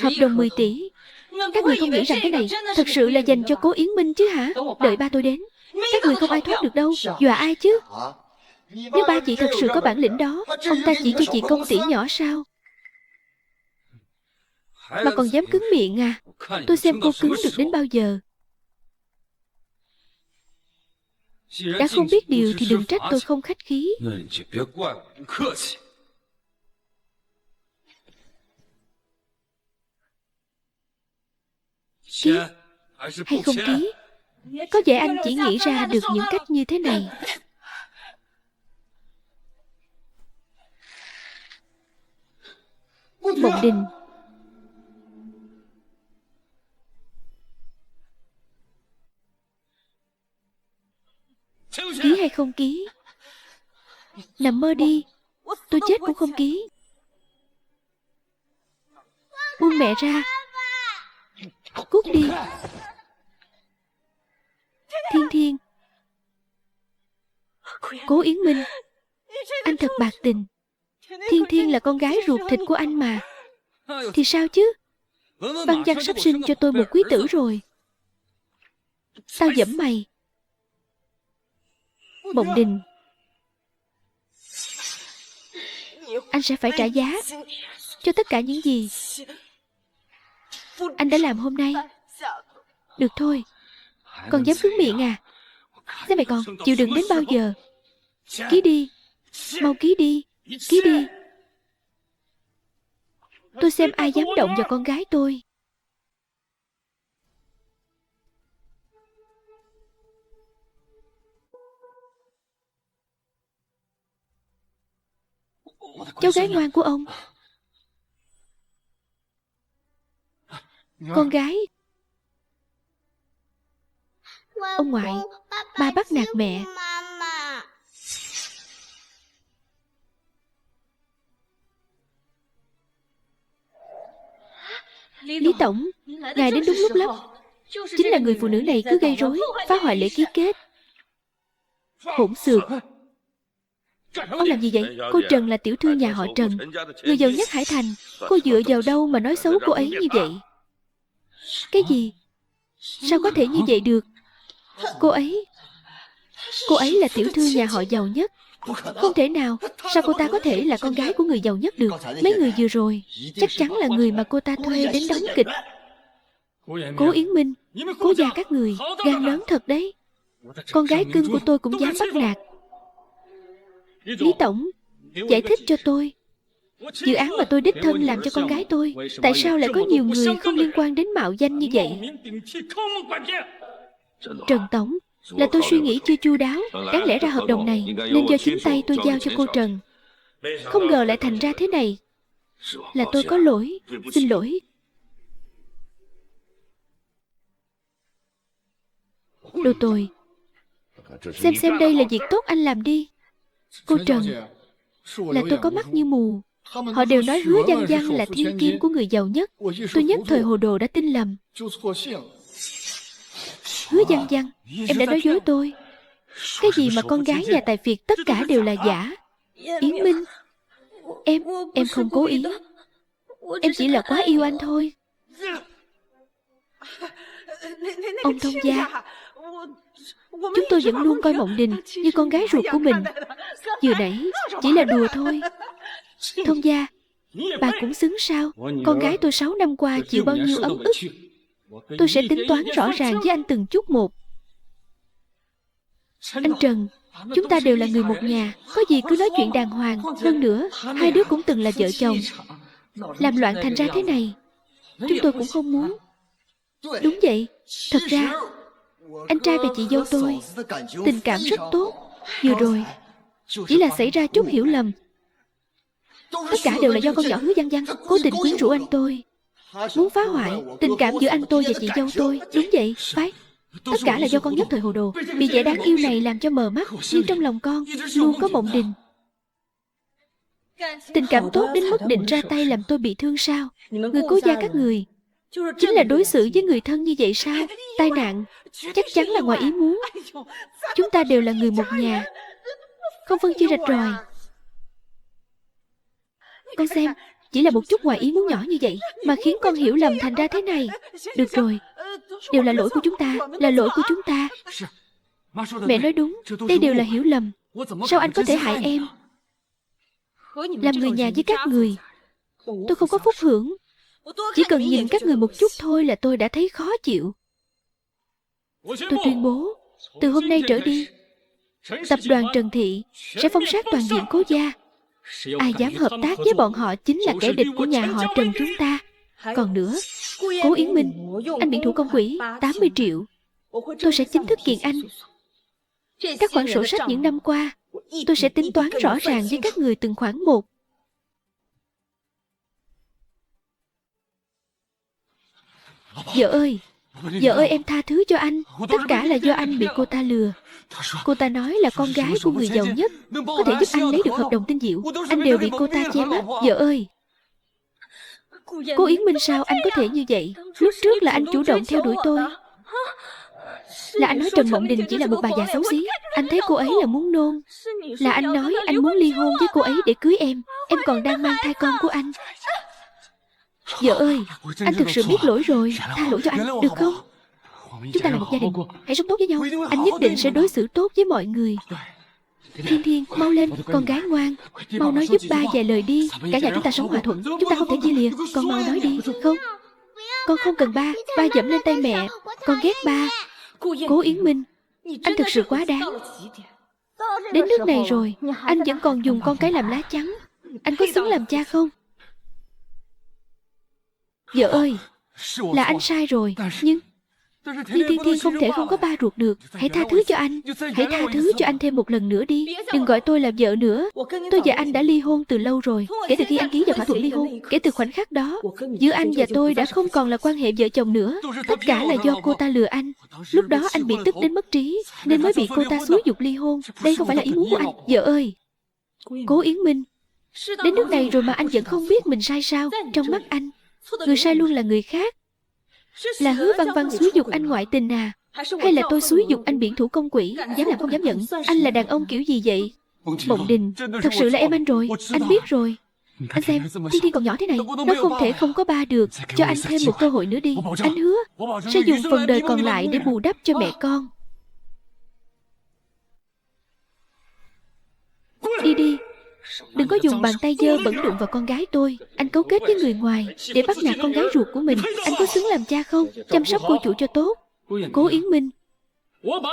Hợp đồng 10 tỷ Các người không nghĩ rằng cái này thật sự là dành cho Cố Yến Minh chứ hả? Đợi ba tôi đến, các người không ai thoát được đâu. Dọa ai chứ? Nếu ba chị thật sự có bản lĩnh đó, ông ta chỉ cho chị công tỷ nhỏ sao? Mà còn dám cứng miệng à? Tôi xem cô cứng được đến bao giờ. Đã không biết điều thì đừng trách tôi không khách khí. Ký hay không ký? Có vẻ anh chỉ nghĩ ra được những cách như thế này. Mộng Đình, ký hay không ký? Nằm mơ đi, tôi chết cũng không ký. Buông mẹ ra. Cút đi. Thiên Thiên, Cố Yến Minh, anh thật bạc tình. Thiên Thiên là con gái ruột thịt của anh mà. Thì sao chứ? Văn Văn sắp sinh cho tôi một quý tử rồi. Tao giẫm mày. Mộng Đình, anh sẽ phải trả giá cho tất cả những gì anh đã làm hôm nay. Được thôi, còn dám cứng miệng à? Thế mày còn chịu đựng đến bao giờ? Ký đi, mau ký đi, ký đi. Tôi xem ai dám động vào con gái tôi. Cháu gái ngoan của ông. Con gái. Ông ngoại, ba bắt nạt mẹ. Lý Tổng, ngài đến đúng lúc lắm. Chính là người phụ nữ này cứ gây rối, phá hoại lễ ký kết. Hỗn xược. Ông làm gì vậy? Cô Trần là tiểu thư nhà họ Trần, người giàu nhất Hải Thành. Cô dựa vào đâu mà nói xấu cô ấy như vậy? Cái gì? Sao có thể như vậy được? Cô ấy là tiểu thư nhà họ giàu nhất. Không thể nào. Sao cô ta có thể là con gái của người giàu nhất được? Mấy người vừa rồi chắc chắn là người mà cô ta thuê đến đóng kịch. Cố Yến Minh, Cố gia các người gan lớn thật đấy. Con gái cưng của tôi cũng dám bắt nạt. Lý Tổng, giải thích cho tôi. Dự án mà tôi đích thân làm cho con gái tôi, tại sao lại có nhiều người không liên quan đến mạo danh như vậy? Trần Tổng, là tôi suy nghĩ chưa chu đáo. Đáng lẽ ra hợp đồng này nên do chính tay tôi giao cho cô Trần. Không ngờ lại thành ra thế này. Là tôi có lỗi. Xin lỗi. Đồ tồi. Xem đây là việc tốt anh làm đi. Cô Trần, là tôi có mắt như mù. Họ đều nói Hứa Văn Văn là thiên kim của người giàu nhất. Tôi nhất thời hồ đồ đã tin lầm. Hứa Văn Văn, em đã nói dối tôi. Cái gì mà con gái nhà tài phiệt tất cả đều là giả. Yến Minh, em không cố ý. Em chỉ là quá yêu anh thôi. Ông thông gia, chúng tôi vẫn luôn coi Mộng Đình như con gái ruột của mình. Vừa nãy chỉ là đùa thôi. Thông gia, bà cũng xứng sao? Con gái tôi 6 năm qua chịu bao nhiêu ấm ức. Tôi sẽ tính toán rõ ràng với anh từng chút một. Anh Trần, chúng ta đều là người một nhà. Có gì cứ nói chuyện đàng hoàng. Hơn nữa, hai đứa cũng từng là vợ chồng. Làm loạn thành ra thế này, chúng tôi cũng không muốn. Đúng vậy. Thật ra anh trai và chị dâu tôi tình cảm rất tốt. Vừa rồi chỉ là xảy ra chút hiểu lầm. Tất cả đều là do con nhỏ Hứa Văn Văn cố tình quyến rũ anh tôi, muốn phá hoại tình cảm giữa anh tôi và chị dâu tôi. Đúng vậy, phải. Tất cả là do con nhất thời hồ đồ, bị vẻ đáng yêu này làm cho mờ mắt. Nhưng trong lòng con luôn có Mộng Đình. Tình cảm tốt đến mức định ra tay làm tôi bị thương sao? Người Cố gia các người chính là đối xử với người thân như vậy sao? Tai nạn chắc chắn là ngoài ý muốn. Chúng ta đều là người một nhà, không phân chia rạch ròi. Con xem, Chỉ là một chút ngoài ý muốn nhỏ như vậy mà khiến con hiểu lầm thành ra thế này. Được rồi, đều là lỗi của chúng ta, là lỗi của chúng ta. Mẹ nói đúng, đây đều là hiểu lầm. Sao anh có thể hại em? Làm người nhà với các người, tôi không có phúc hưởng. Chỉ cần nhìn các người một chút thôi là tôi đã thấy khó chịu. Tôi tuyên bố, từ hôm nay trở đi, tập đoàn Trần Thị sẽ phong sát toàn diện Cố gia. Ai dám hợp tác với bọn họ chính là kẻ địch của nhà họ Trần chúng ta. Còn nữa, Cố Yến Minh, anh biển thủ công quỹ 80 triệu. Tôi sẽ chính thức kiện anh. Các khoản sổ sách những năm qua, tôi sẽ tính toán rõ ràng với các người từng khoản một. Vợ ơi em tha thứ cho anh. Tất cả là do anh bị cô ta lừa. Cô ta nói là con gái của người giàu nhất, có thể giúp anh lấy được hợp đồng tinh diệu. Anh đều bị cô ta che mắt. Vợ ơi, Cố Yến Minh sao anh có thể như vậy? Lúc trước là anh chủ động theo đuổi tôi. Là anh nói Trần Mộng Đình chỉ là một bà già xấu xí. Anh thấy cô ấy là muốn nôn. Là anh nói anh muốn ly hôn với cô ấy để cưới em. Em còn đang mang thai con của anh. Vợ ơi, anh thực sự biết lỗi rồi. Tha lỗi cho anh, được không? Chúng ta là một gia đình, hãy sống tốt với nhau. Anh nhất định sẽ đối xử tốt với mọi người. Thiên Thiên, mau lên, con gái ngoan. Mau nói giúp ba vài lời đi. Cả nhà chúng ta sống hòa thuận, chúng ta không thể chia lìa. Con mau nói đi. Không, con không cần ba. Ba dẫm lên tay mẹ. Con ghét ba. Cố Yến Minh, anh thực sự quá đáng. Đến nước này rồi, anh vẫn còn dùng con cái làm lá chắn. Anh có xứng làm cha không? Vợ ơi, là anh sai rồi. Nhưng Thiên Thiên không thể không có ba ruột được. Hãy tha thứ cho anh. Hãy tha thứ cho anh thêm một lần nữa đi. Đừng gọi tôi là vợ nữa. Tôi và anh đã ly hôn từ lâu rồi. Kể từ khi anh ký vào thỏa thuận ly hôn, kể từ khoảnh khắc đó, giữa anh và tôi đã không còn là quan hệ vợ chồng nữa. Tất cả là do cô ta lừa anh. Lúc đó anh bị tức đến mất trí, nên mới bị cô ta xúi giục ly hôn. Đây không phải là ý muốn của anh. Vợ ơi, Cố Yến Minh, đến nước này rồi mà anh vẫn không biết mình sai sao. Trong mắt anh, người sai luôn là người khác. Là Hứa Văn Văn xúi giục anh ngoại tình à? Hay là tôi xúi giục anh biển thủ công quỹ? Dám làm không dám nhận. Anh là đàn ông kiểu gì vậy? Mộng Đình, thật sự là em anh rồi. Anh biết rồi. Anh xem, Thiên Thiên còn nhỏ thế này, nó không thể không có ba được. Cho anh thêm một cơ hội nữa đi. Anh hứa sẽ dùng phần đời còn lại để bù đắp cho mẹ con. Đi đi. Đừng có dùng bàn tay dơ bẩn đụng vào con gái tôi. Anh cấu kết với người ngoài để bắt nạt con gái ruột của mình. Anh có xứng làm cha không? Chăm sóc cô chủ cho tốt. Cố Yến Minh,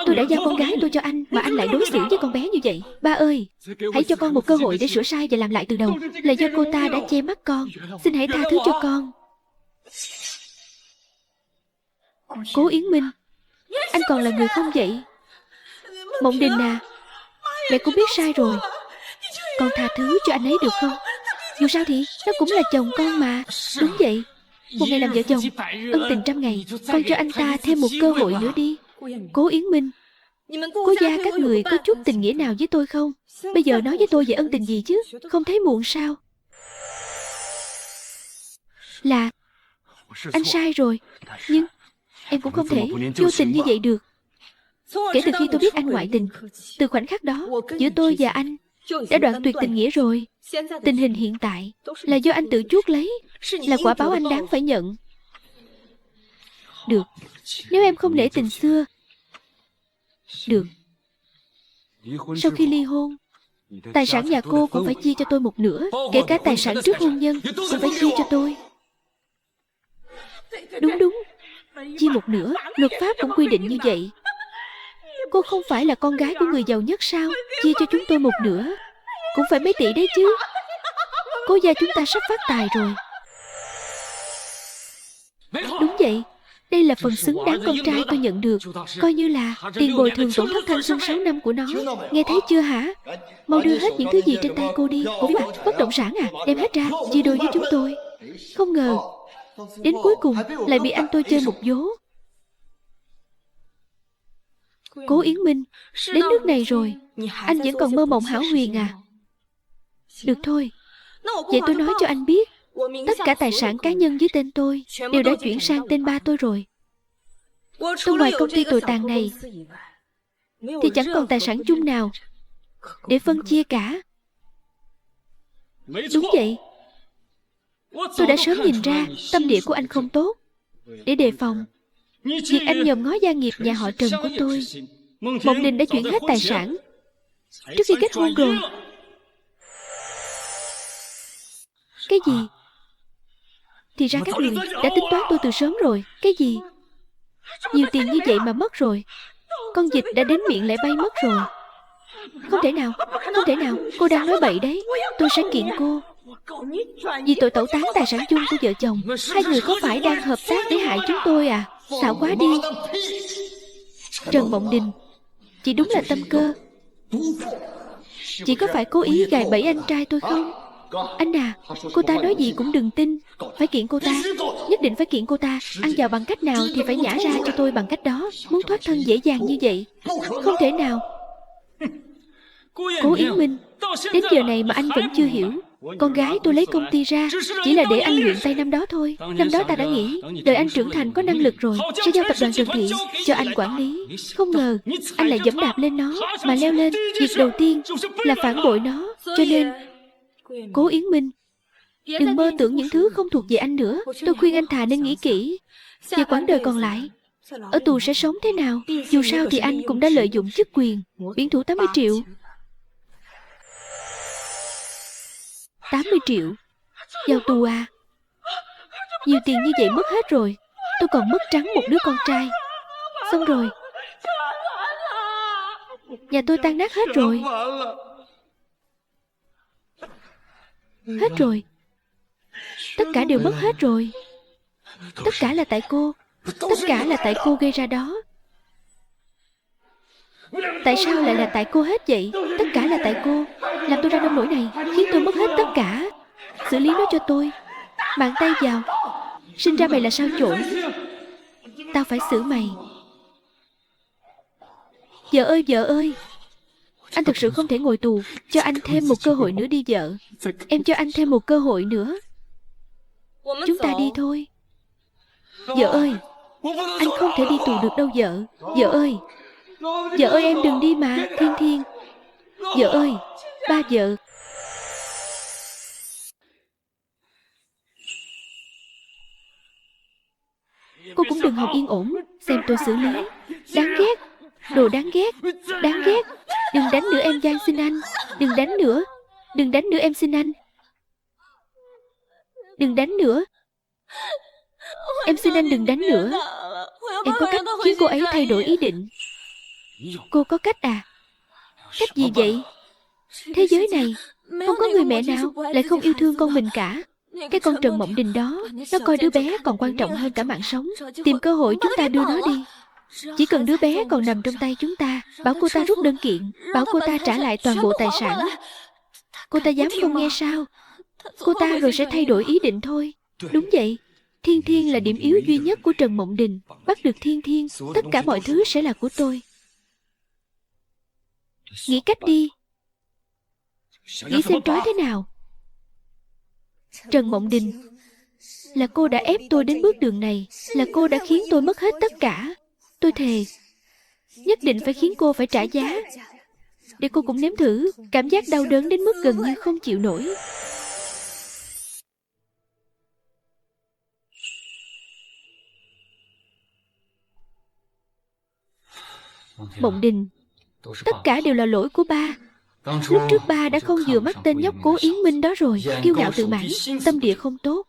tôi đã giao con gái tôi cho anh mà anh lại đối xử với con bé như vậy. Ba ơi, hãy cho con một cơ hội để sửa sai và làm lại từ đầu. Là do cô ta đã che mắt con. Xin hãy tha thứ cho con. Cố Yến Minh, anh còn là người không vậy? Mộng Đình à, mẹ cũng biết sai rồi. Con tha thứ cho anh ấy được không? Dù sao thì nó cũng là chồng con mà. Đúng vậy. Một ngày làm vợ chồng, ân tình trăm ngày. Con cho anh ta thêm một cơ hội nữa đi. Cố Yến Minh, Cố gia các người có chút tình nghĩa nào với tôi không? Bây giờ nói với tôi về ân tình gì chứ? Không thấy muộn sao? Là anh sai rồi. Nhưng em cũng không thể vô tình như vậy được. Kể từ khi tôi biết anh ngoại tình, từ khoảnh khắc đó, giữa tôi và anh đã đoạn tuyệt tình nghĩa rồi. Tình hình hiện tại là do anh tự chuốc lấy, là quả báo anh đáng phải nhận. Được, nếu em không nể tình xưa. Được. Sau khi ly hôn, tài sản nhà cô cũng phải chia cho tôi một nửa. Kể cả tài sản trước hôn nhân cũng phải chia cho tôi. Đúng, chia một nửa. Luật pháp cũng quy định như vậy. Cô không phải là con gái của người giàu nhất sao? Chia cho chúng tôi một nửa cũng phải mấy tỷ đấy chứ. Cố gia chúng ta sắp phát tài rồi. Đúng vậy. Đây là phần xứng đáng con trai tôi nhận được. Coi như là tiền bồi thường tổn thất thanh xuân 6 năm của nó. Nghe thấy chưa hả? Mau đưa hết những thứ gì trên tay cô đi. Cổ phiếu bất động sản à? Đem hết ra, chia đôi với chúng tôi. Không ngờ đến cuối cùng lại bị anh tôi chơi một vố. Cố Yến Minh, đến nước này rồi, anh vẫn còn mơ mộng hão huyền à? Được thôi. Vậy tôi nói cho anh biết, tất cả tài sản cá nhân dưới tên tôi đều đã chuyển sang tên ba tôi rồi. Tôi ngoài công ty tồi tàn này thì chẳng còn tài sản chung nào để phân chia cả. Đúng vậy. Tôi đã sớm nhìn ra tâm địa của anh không tốt. Để đề phòng việc anh nhòm ngó gia nghiệp nhà họ Trần của tôi, Mộng Đình đã chuyển hết tài sản trước khi kết hôn rồi. Cái gì? Thì ra các người đã tính toán tôi từ sớm rồi. Cái gì? Nhiều tiền như vậy mà mất rồi. Con vịt đã đến miệng lại bay mất rồi. Không thể nào, không thể nào. Cô đang nói bậy đấy. Tôi sẽ kiện cô vì tội tẩu tán tài sản chung của vợ chồng. Hai người có phải đang hợp tác để hại chúng tôi à? Xạo quá đi. Trần Mộng Đình, chị đúng là tâm cơ. Chị có phải cố ý gài bẫy anh trai tôi không? Anh à, cô ta nói gì cũng đừng tin. Phải kiện cô ta. Nhất định phải kiện cô ta. Ăn vào bằng cách nào thì phải nhả ra cho tôi bằng cách đó. Muốn thoát thân dễ dàng như vậy không thể nào. Cố Yến Minh, đến giờ này mà anh vẫn chưa hiểu. Con gái tôi lấy công ty ra chỉ là để anh luyện tay năm đó thôi. Năm đó ta đã nghĩ đợi anh trưởng thành có năng lực rồi sẽ giao tập đoàn Trần Thị cho anh quản lý. Không ngờ anh lại giẫm đạp lên nó mà leo lên. Việc đầu tiên là phản bội nó. Cho nên Cố Yến Minh, đừng mơ tưởng những thứ không thuộc về anh nữa. Tôi khuyên anh thà nên nghĩ kỹ. Về quãng đời còn lại ở tù sẽ sống thế nào. Dù sao thì anh cũng đã lợi dụng chức quyền biển thủ 80 triệu. 80 triệu vào tù à? Nhiều tiền như vậy mất hết rồi. Tôi còn mất trắng một đứa con trai. Xong rồi, nhà tôi tan nát hết rồi. Hết rồi. Tất cả đều mất hết rồi. Tất cả là tại cô. Tất cả là tại cô gây ra đó. Tại sao lại là tại cô hết vậy? Tất cả là tại cô làm tôi ra nông nỗi này, khiến tôi mất hết tất cả. Xử lý nó cho tôi. Bàn tay vào. Sinh ra mày là sao chổi. Tao phải xử mày. Vợ ơi, vợ ơi, anh thực sự không thể ngồi tù. Cho anh thêm một cơ hội nữa đi vợ. Em cho anh thêm một cơ hội nữa. Chúng ta đi thôi. Vợ ơi, anh không thể đi tù được đâu vợ. Vợ ơi, vợ ơi em đừng đi mà. Thiên Thiên, vợ ơi, ba vợ. Cô cũng đừng học yên ổn. Xem tôi xử lý. Đáng ghét. Đồ đáng ghét. Đáng ghét. Đừng đánh nữa em van xin anh. Đừng đánh nữa. Đừng đánh nữa em xin anh. Đừng đánh nữa. Em xin anh đừng đánh nữa. Em có cách khiến cô ấy thay đổi ý định. Cô có cách à? Cách gì vậy? Thế giới này không có người mẹ nào lại không yêu thương con mình cả. Cái con Trần Mộng Đình đó, nó coi đứa bé còn quan trọng hơn cả mạng sống. Tìm cơ hội chúng ta đưa nó đi. Chỉ cần đứa bé còn nằm trong tay chúng ta, bảo cô ta rút đơn kiện, bảo cô ta trả lại toàn bộ tài sản. Cô ta dám không nghe sao? Cô ta rồi sẽ thay đổi ý định thôi. Đúng vậy. Thiên Thiên là điểm yếu duy nhất của Trần Mộng Đình. Bắt được Thiên Thiên, tất cả mọi thứ sẽ là của tôi. Nghĩ cách đi. Nghĩ xem trói thế nào. Trần Mộng Đình, là cô đã ép tôi đến bước đường này. Là cô đã khiến tôi mất hết tất cả. Tôi thề nhất định phải khiến cô phải trả giá. Để cô cũng nếm thử cảm giác đau đớn đến mức gần như không chịu nổi. Mộng Đình, tất cả đều là lỗi của ba. Lúc trước ba đã không vừa mắt tên nhóc Cố Yến Minh đó rồi. Kiêu ngạo tự mãn, tâm địa không tốt.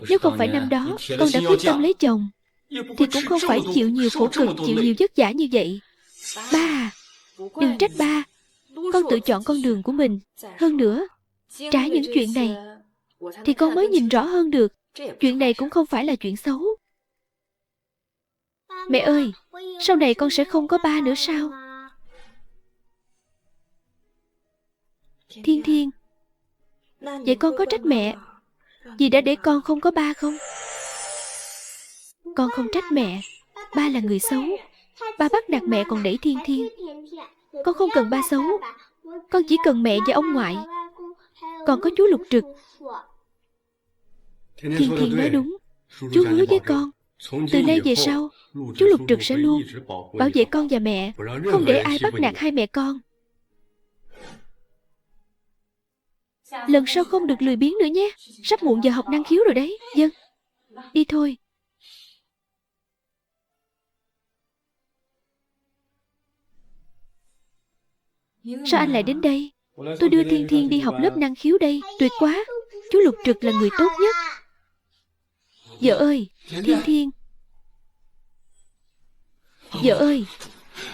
Nếu không phải năm đó con đã quyết tâm lấy chồng, thì cũng không phải chịu nhiều khổ cực, chịu nhiều vất vả như vậy. Ba à, đừng trách ba. Con tự chọn con đường của mình. Hơn nữa, trải những chuyện này thì con mới nhìn rõ hơn được. Chuyện này cũng không phải là chuyện xấu. Mẹ ơi, sau này con sẽ không có ba nữa sao? Thiên Thiên, vậy con có trách mẹ vì đã để con không có ba không? Con không trách mẹ. Ba là người xấu. Ba bắt nạt mẹ còn đẩy Thiên Thiên. Con không cần ba xấu. Con chỉ cần mẹ và ông ngoại. Còn có chú Lục Trực. Thiên Thiên nói đúng. Chú hứa với con, từ nay về sau chú Lục Trực sẽ luôn bảo vệ con và mẹ, không để ai bắt nạt hai mẹ con. Lần sau không được lười biếng nữa nhé. Sắp muộn giờ học năng khiếu rồi đấy. Vâng. Đi thôi. Sao anh lại đến đây? Tôi đưa Thiên Thiên đi học lớp năng khiếu đây. Tuyệt quá. Chú Lục Trực là người tốt nhất. Vợ ơi, Thiên Thiên. Vợ ơi,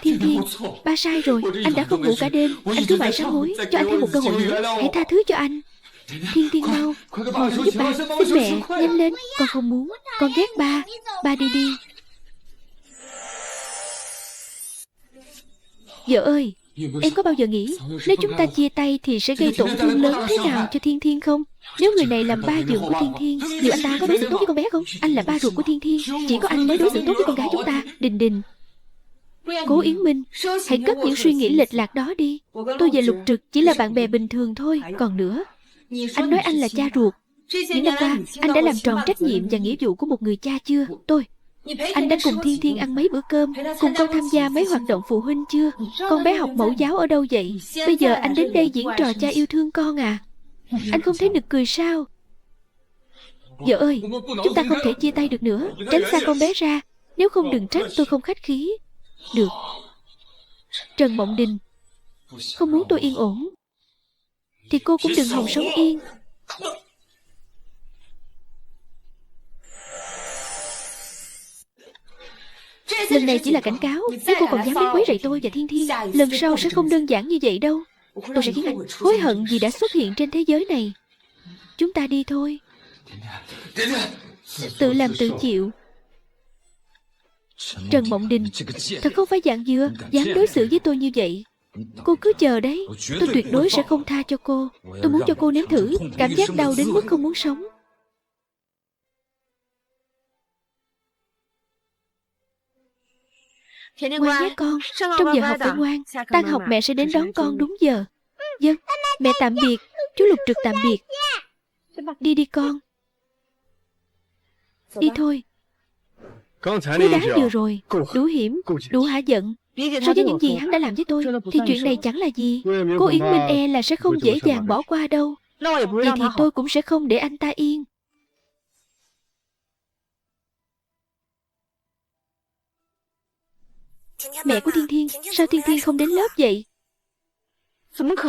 Thiên Thiên, ba sai rồi. Anh đã không ngủ cả đêm. Anh cứ mãi sám hối. Cho anh thêm một cơ hội nữa. Hãy tha thứ cho anh. Thiên Thiên mau, ngồi xuống giúp ba. Xin mẹ, nhanh lên. Con không muốn. Con ghét ba. Ba đi đi. Vợ ơi, em có bao giờ nghĩ nếu chúng ta chia tay thì sẽ gây tổn thương lớn thế nào cho Thiên Thiên không? Nếu người này làm ba dượng của Thiên Thiên, liệu anh ta có đối xử tốt với con bé không? Anh là ba ruột của Thiên Thiên, chỉ có anh mới đối xử tốt với con gái chúng ta. Đình Đình, Cố Yến Minh, hãy cất những suy nghĩ lệch lạc đó đi. Tôi và Lục Trực chỉ là bạn bè bình thường thôi. Còn nữa, anh nói anh là cha ruột. Những năm qua, anh đã làm tròn trách nhiệm và nghĩa vụ của một người cha chưa? Anh đã cùng Thiên Thiên ăn mấy bữa cơm, cùng con tham gia mấy hoạt động phụ huynh chưa? Con bé học mẫu giáo ở đâu vậy? Bây giờ anh đến đây diễn trò cha yêu thương con à? Anh không thấy nực cười sao? Vợ ơi, chúng ta không thể chia tay được nữa. Tránh xa con bé ra. Nếu không đừng trách tôi không khách khí. Được. Trần Mộng Đình không muốn tôi yên ổn thì cô cũng đừng hòng sống yên. Lần này chỉ là cảnh cáo. Nếu cô còn dám đến quấy rầy tôi và Thiên Thiên, lần sau sẽ không đơn giản như vậy đâu. Tôi sẽ khiến anh hối hận vì đã xuất hiện trên thế giới này. Chúng ta đi thôi. Tự làm tự chịu. Trần Mộng Đình thật không phải dạng dừa dám đối xử với tôi như vậy. Cô cứ chờ đấy. Tôi tuyệt đối sẽ không tha cho cô. Tôi muốn cho cô nếm thử cảm giác đau đến mức không muốn sống. Ngoan nhé con. Trong giờ học phải ngoan. Tan học mẹ sẽ đến đón con đúng giờ. Vâng. Mẹ tạm biệt. Chú Lục Trực tạm biệt. Đi đi con. Đi thôi. Cú đá vừa rồi đủ hiểm, đủ hả giận. So với những gì hắn đã làm với tôi thì chuyện này chẳng là gì. Cô Yến Minh e là sẽ không dễ dàng bỏ qua đâu. Vậy thì tôi cũng sẽ không để anh ta yên. Mẹ của Thiên Thiên, sao Thiên Thiên không đến lớp vậy?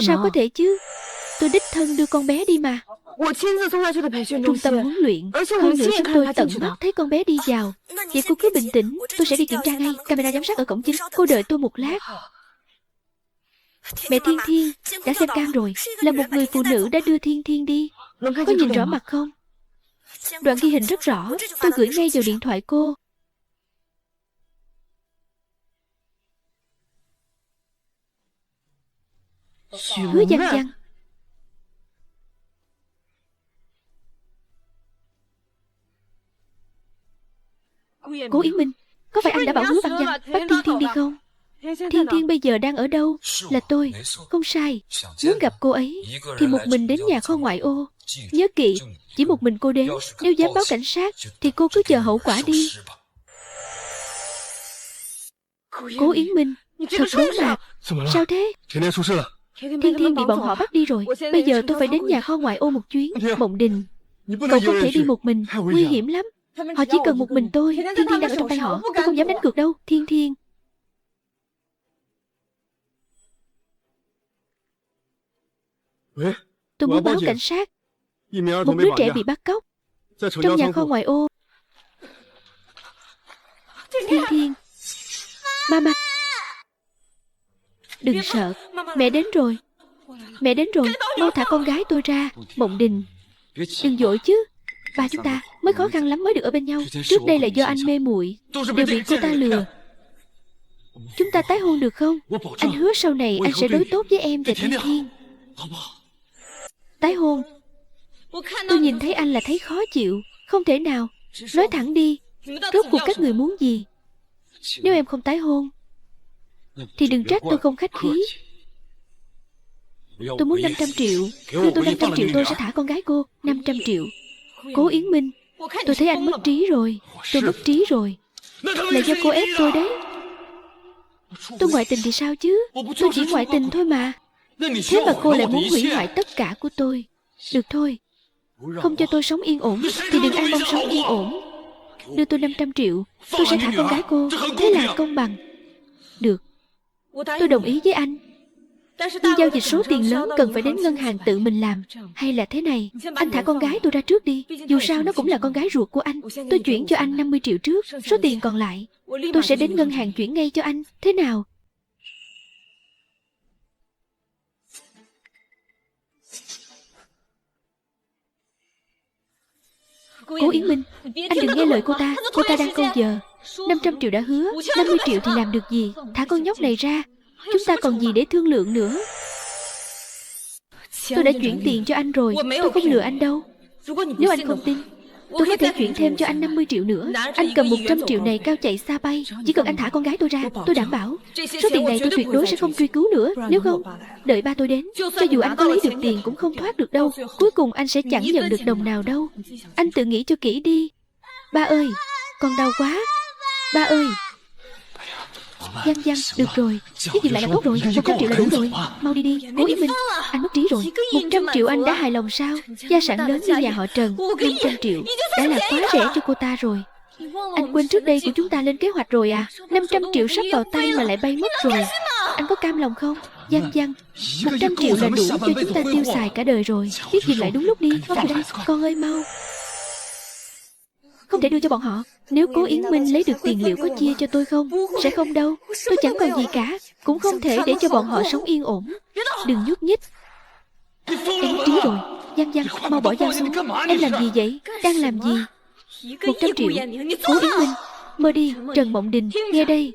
Sao có thể chứ? Tôi đích thân đưa con bé đi mà. Trung tâm huấn luyện. Hơn nữa chúng tôi tận mắt thấy con bé đi vào. Vậy cô cứ bình tĩnh. Tôi sẽ đi kiểm tra ngay. Camera giám sát ở cổng chính. Cô đợi tôi một lát. Mẹ Thiên Thiên đã xem cam rồi. Là một người phụ nữ đã đưa Thiên Thiên đi. Có nhìn rõ mặt không? Đoạn ghi hình rất rõ. Tôi gửi ngay vào điện thoại cô. Hứa Văn Văn. Cố Yến Minh, có phải anh đã bảo Hứa Văn Văn bắt Thiên Thiên đi không? Thiên Thiên bây giờ đang ở đâu? Là tôi. Không sai. Muốn gặp cô ấy thì một mình đến nhà kho ngoại ô. Nhớ kỹ, chỉ một mình cô đến. Nếu dám báo cảnh sát thì cô cứ chờ hậu quả đi. Cố Yến Minh, thật đốn mạc. Sao thế? Thiên Thiên bị bọn họ bắt đi rồi. Bây giờ tôi phải đến nhà kho ngoại ô một chuyến. Mộng Đình, cậu không thể đi một mình. Nguy hiểm lắm. Họ chỉ cần một mình tôi. Thiên Thiên đang ở trong tay họ. Tôi không dám đánh cược đâu. Thiên Thiên. Tôi muốn báo cảnh sát. Một đứa trẻ bị bắt cóc trong nhà kho ngoại ô. Thiên Thiên. Mama. Đừng sợ. Mẹ đến rồi. Mẹ đến rồi. Mau thả con gái tôi ra. Mộng Đình, đừng vội chứ. Ba chúng ta mới khó khăn lắm mới được ở bên nhau. Trước đây là do anh mê muội, đều bị cô ta lừa. Chúng ta tái hôn được không? Anh hứa sau này anh sẽ đối tốt với em và Thiên Thiên. Tái hôn? Tôi nhìn thấy anh là thấy khó chịu. Không thể nào. Nói thẳng đi. Rốt cuộc các người muốn gì? Nếu em không tái hôn thì đừng trách tôi không khách khí. Tôi muốn 500 triệu. Đưa tôi 500 triệu tôi sẽ thả con gái cô. 500 triệu. Cố Yến Minh, tôi thấy anh mất trí rồi. Tôi mất trí rồi. Là do cô ép tôi đấy. Tôi ngoại tình thì sao chứ? Tôi chỉ ngoại tình thôi mà. Thế mà cô lại muốn hủy hoại tất cả của tôi. Được thôi, không cho tôi sống yên ổn thì đừng ai mong sống yên ổn. Đưa tôi 500 triệu, tôi sẽ thả con gái cô. Thế là công bằng. Được, tôi đồng ý với anh. Nhưng giao dịch số tiền lớn cần phải đến ngân hàng tự mình làm. Hay là thế này, anh thả con gái tôi ra trước đi. Dù sao nó cũng là con gái ruột của anh. Tôi chuyển cho anh 50 triệu trước. Số tiền còn lại tôi sẽ đến ngân hàng chuyển ngay cho anh. Thế nào? Cố Yến Minh, anh đừng nghe lời cô ta. Cô ta đang câu giờ. 500 triệu đã hứa, 50 triệu thì làm được gì? Thả con nhóc này ra. Chúng ta còn gì để thương lượng nữa. Tôi đã chuyển tiền cho anh rồi. Tôi không lừa anh đâu. Nếu anh không tin, tôi có thể chuyển thêm cho anh 50 triệu nữa. Anh cầm 100 triệu này cao chạy xa bay. Chỉ cần anh thả con gái tôi ra, tôi đảm bảo số tiền này tôi tuyệt đối sẽ không truy cứu nữa. Nếu không, đợi ba tôi đến, cho dù anh có lấy được tiền cũng không thoát được đâu. Cuối cùng anh sẽ chẳng nhận được đồng nào đâu. Anh tự nghĩ cho kỹ đi. Ba ơi, con đau quá. Ba ơi. Giang, được rồi. Biết dừng lại là tốt rồi. 100 triệu là đủ rồi. Mau đi đi, Cố Yến Minh. Anh mất trí rồi. 100 triệu anh đã hài lòng sao? Gia sản lớn như nhà họ Trần, 500 triệu đã là quá rẻ cho cô ta rồi. Anh quên trước đây của chúng ta lên kế hoạch rồi à? 500 triệu sắp vào tay mà lại bay mất rồi. Anh có cam lòng không? Giang, 100 triệu là đủ cho chúng ta tiêu xài cả đời rồi. Biết dừng lại đúng lúc đi. Mau về đây, con ơi mau. Không thể đưa cho bọn họ. Nếu Cố Yến Minh lấy được tiền liệu có chia cho tôi không? Sẽ không đâu. Tôi chẳng còn gì cả. Cũng không thể để cho bọn họ sống yên ổn. Đừng nhúc nhích. Em mất trí rồi. Giang, mau bỏ dao xuống. Em làm gì vậy? Đang làm gì? 100 triệu. Cố Yến Minh. Mơ đi. Trần Mộng Đình, nghe đây.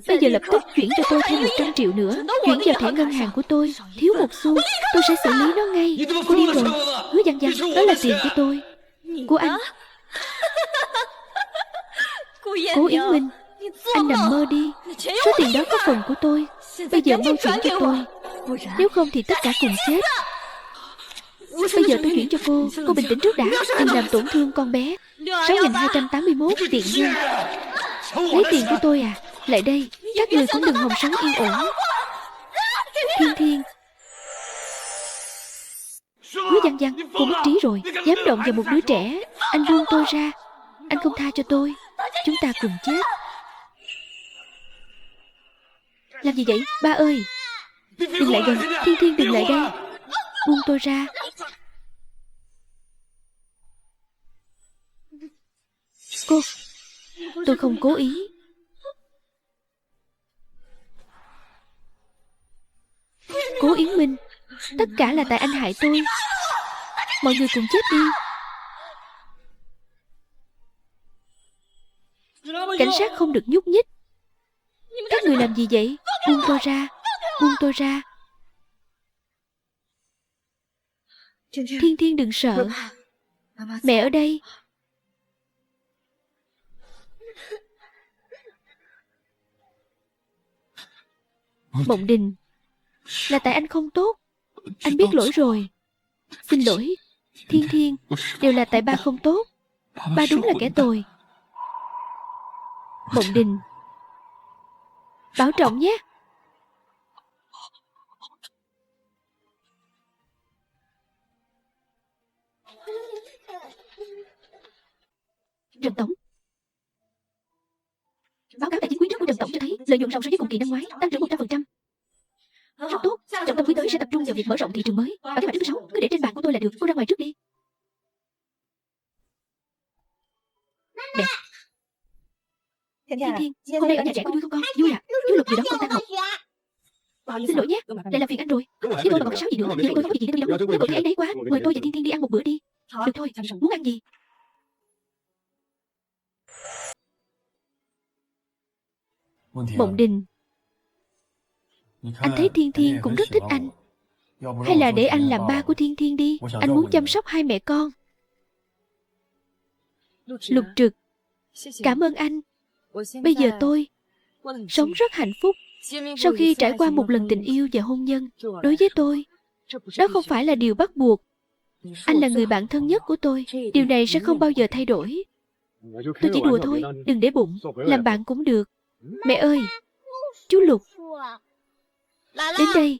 Bây giờ lập tức chuyển cho tôi thêm 100 triệu nữa. Chuyển vào thẻ ngân hàng của tôi. Thiếu một xu, tôi sẽ xử lý nó ngay. Cô điên rồi. Hứa Giang, đó là tiền của tôi. Của anh. Cố Yến Minh, anh nằm mơ đi. Số tiền đó có phần của tôi. Bây giờ mau chuyển cho tôi. Nếu không thì tất cả cùng chết. Bây giờ tôi chuyển cho cô bình tĩnh trước đã. Đừng làm tổn thương con bé. 6.281 tiện nhân. Lấy tiền của tôi à? Lại đây, các người cũng đừng hòng sống yên ổn. Thiên. Hứa Giang, cô mất trí rồi. Dám động vào một đứa trẻ. Anh buông tôi ra. Anh không tha cho tôi. Chúng ta cùng chết. Làm gì vậy? Ba ơi, đừng lại gần. Thiên, đừng lại đây. Buông tôi ra. Cô, tôi không cố ý. Cố Yến Minh, tất cả là tại anh hại tôi. Mọi người cùng chết đi. Cảnh sát không được nhúc nhích. Các người làm gì vậy? Buông tôi ra. Buông tôi ra. Thiên đừng sợ. Mẹ ở đây. Mộng Đình, là tại anh không tốt. Anh biết lỗi rồi. Xin lỗi. Thiên, đều là tại ba không tốt. Ba đúng là kẻ tồi. Mộng Đình, bảo trọng nhé. Trần Tổng, báo cáo tài chính quý trước của Trần Tổng cho thấy lợi nhuận ròng so với cùng kỳ năm ngoái tăng trưởng 100%. Rất tốt. Trọng tâm quý tới sẽ tập trung vào việc mở rộng thị trường mới. Và kế hoạch thứ 6 cứ để trên bàn của tôi là được. Cô ra ngoài trước đi. Mẹ. Thiên, hôm nay ở nhà trẻ có vui không con? Vui à? Chú Lục vừa đón con tan học. Xin lỗi nhé, lại làm phiền anh rồi. Nếu tôi mà còn khách sáo gì nữa thì tôi không có việc gì để tôi đâu. Tôi còn thấy ấy đấy quá. Mời tôi và Thiên đi ăn một bữa đi. Được thôi, muốn ăn gì? Mộng Đình, anh thấy Thiên cũng rất thích anh. Hay là để anh làm ba của Thiên đi. Anh muốn chăm sóc hai mẹ con. Lục Trực, cảm ơn anh. Bây giờ tôi sống rất hạnh phúc. Sau khi trải qua một lần tình yêu và hôn nhân, đối với tôi, đó không phải là điều bắt buộc. Anh là người bạn thân nhất của tôi. Điều này sẽ không bao giờ thay đổi. Tôi chỉ đùa thôi, đừng để bụng. Làm bạn cũng được. Mẹ ơi, chú Lục, đến đây.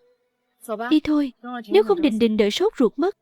Đi thôi, nếu không Đình đợi sốt ruột mất.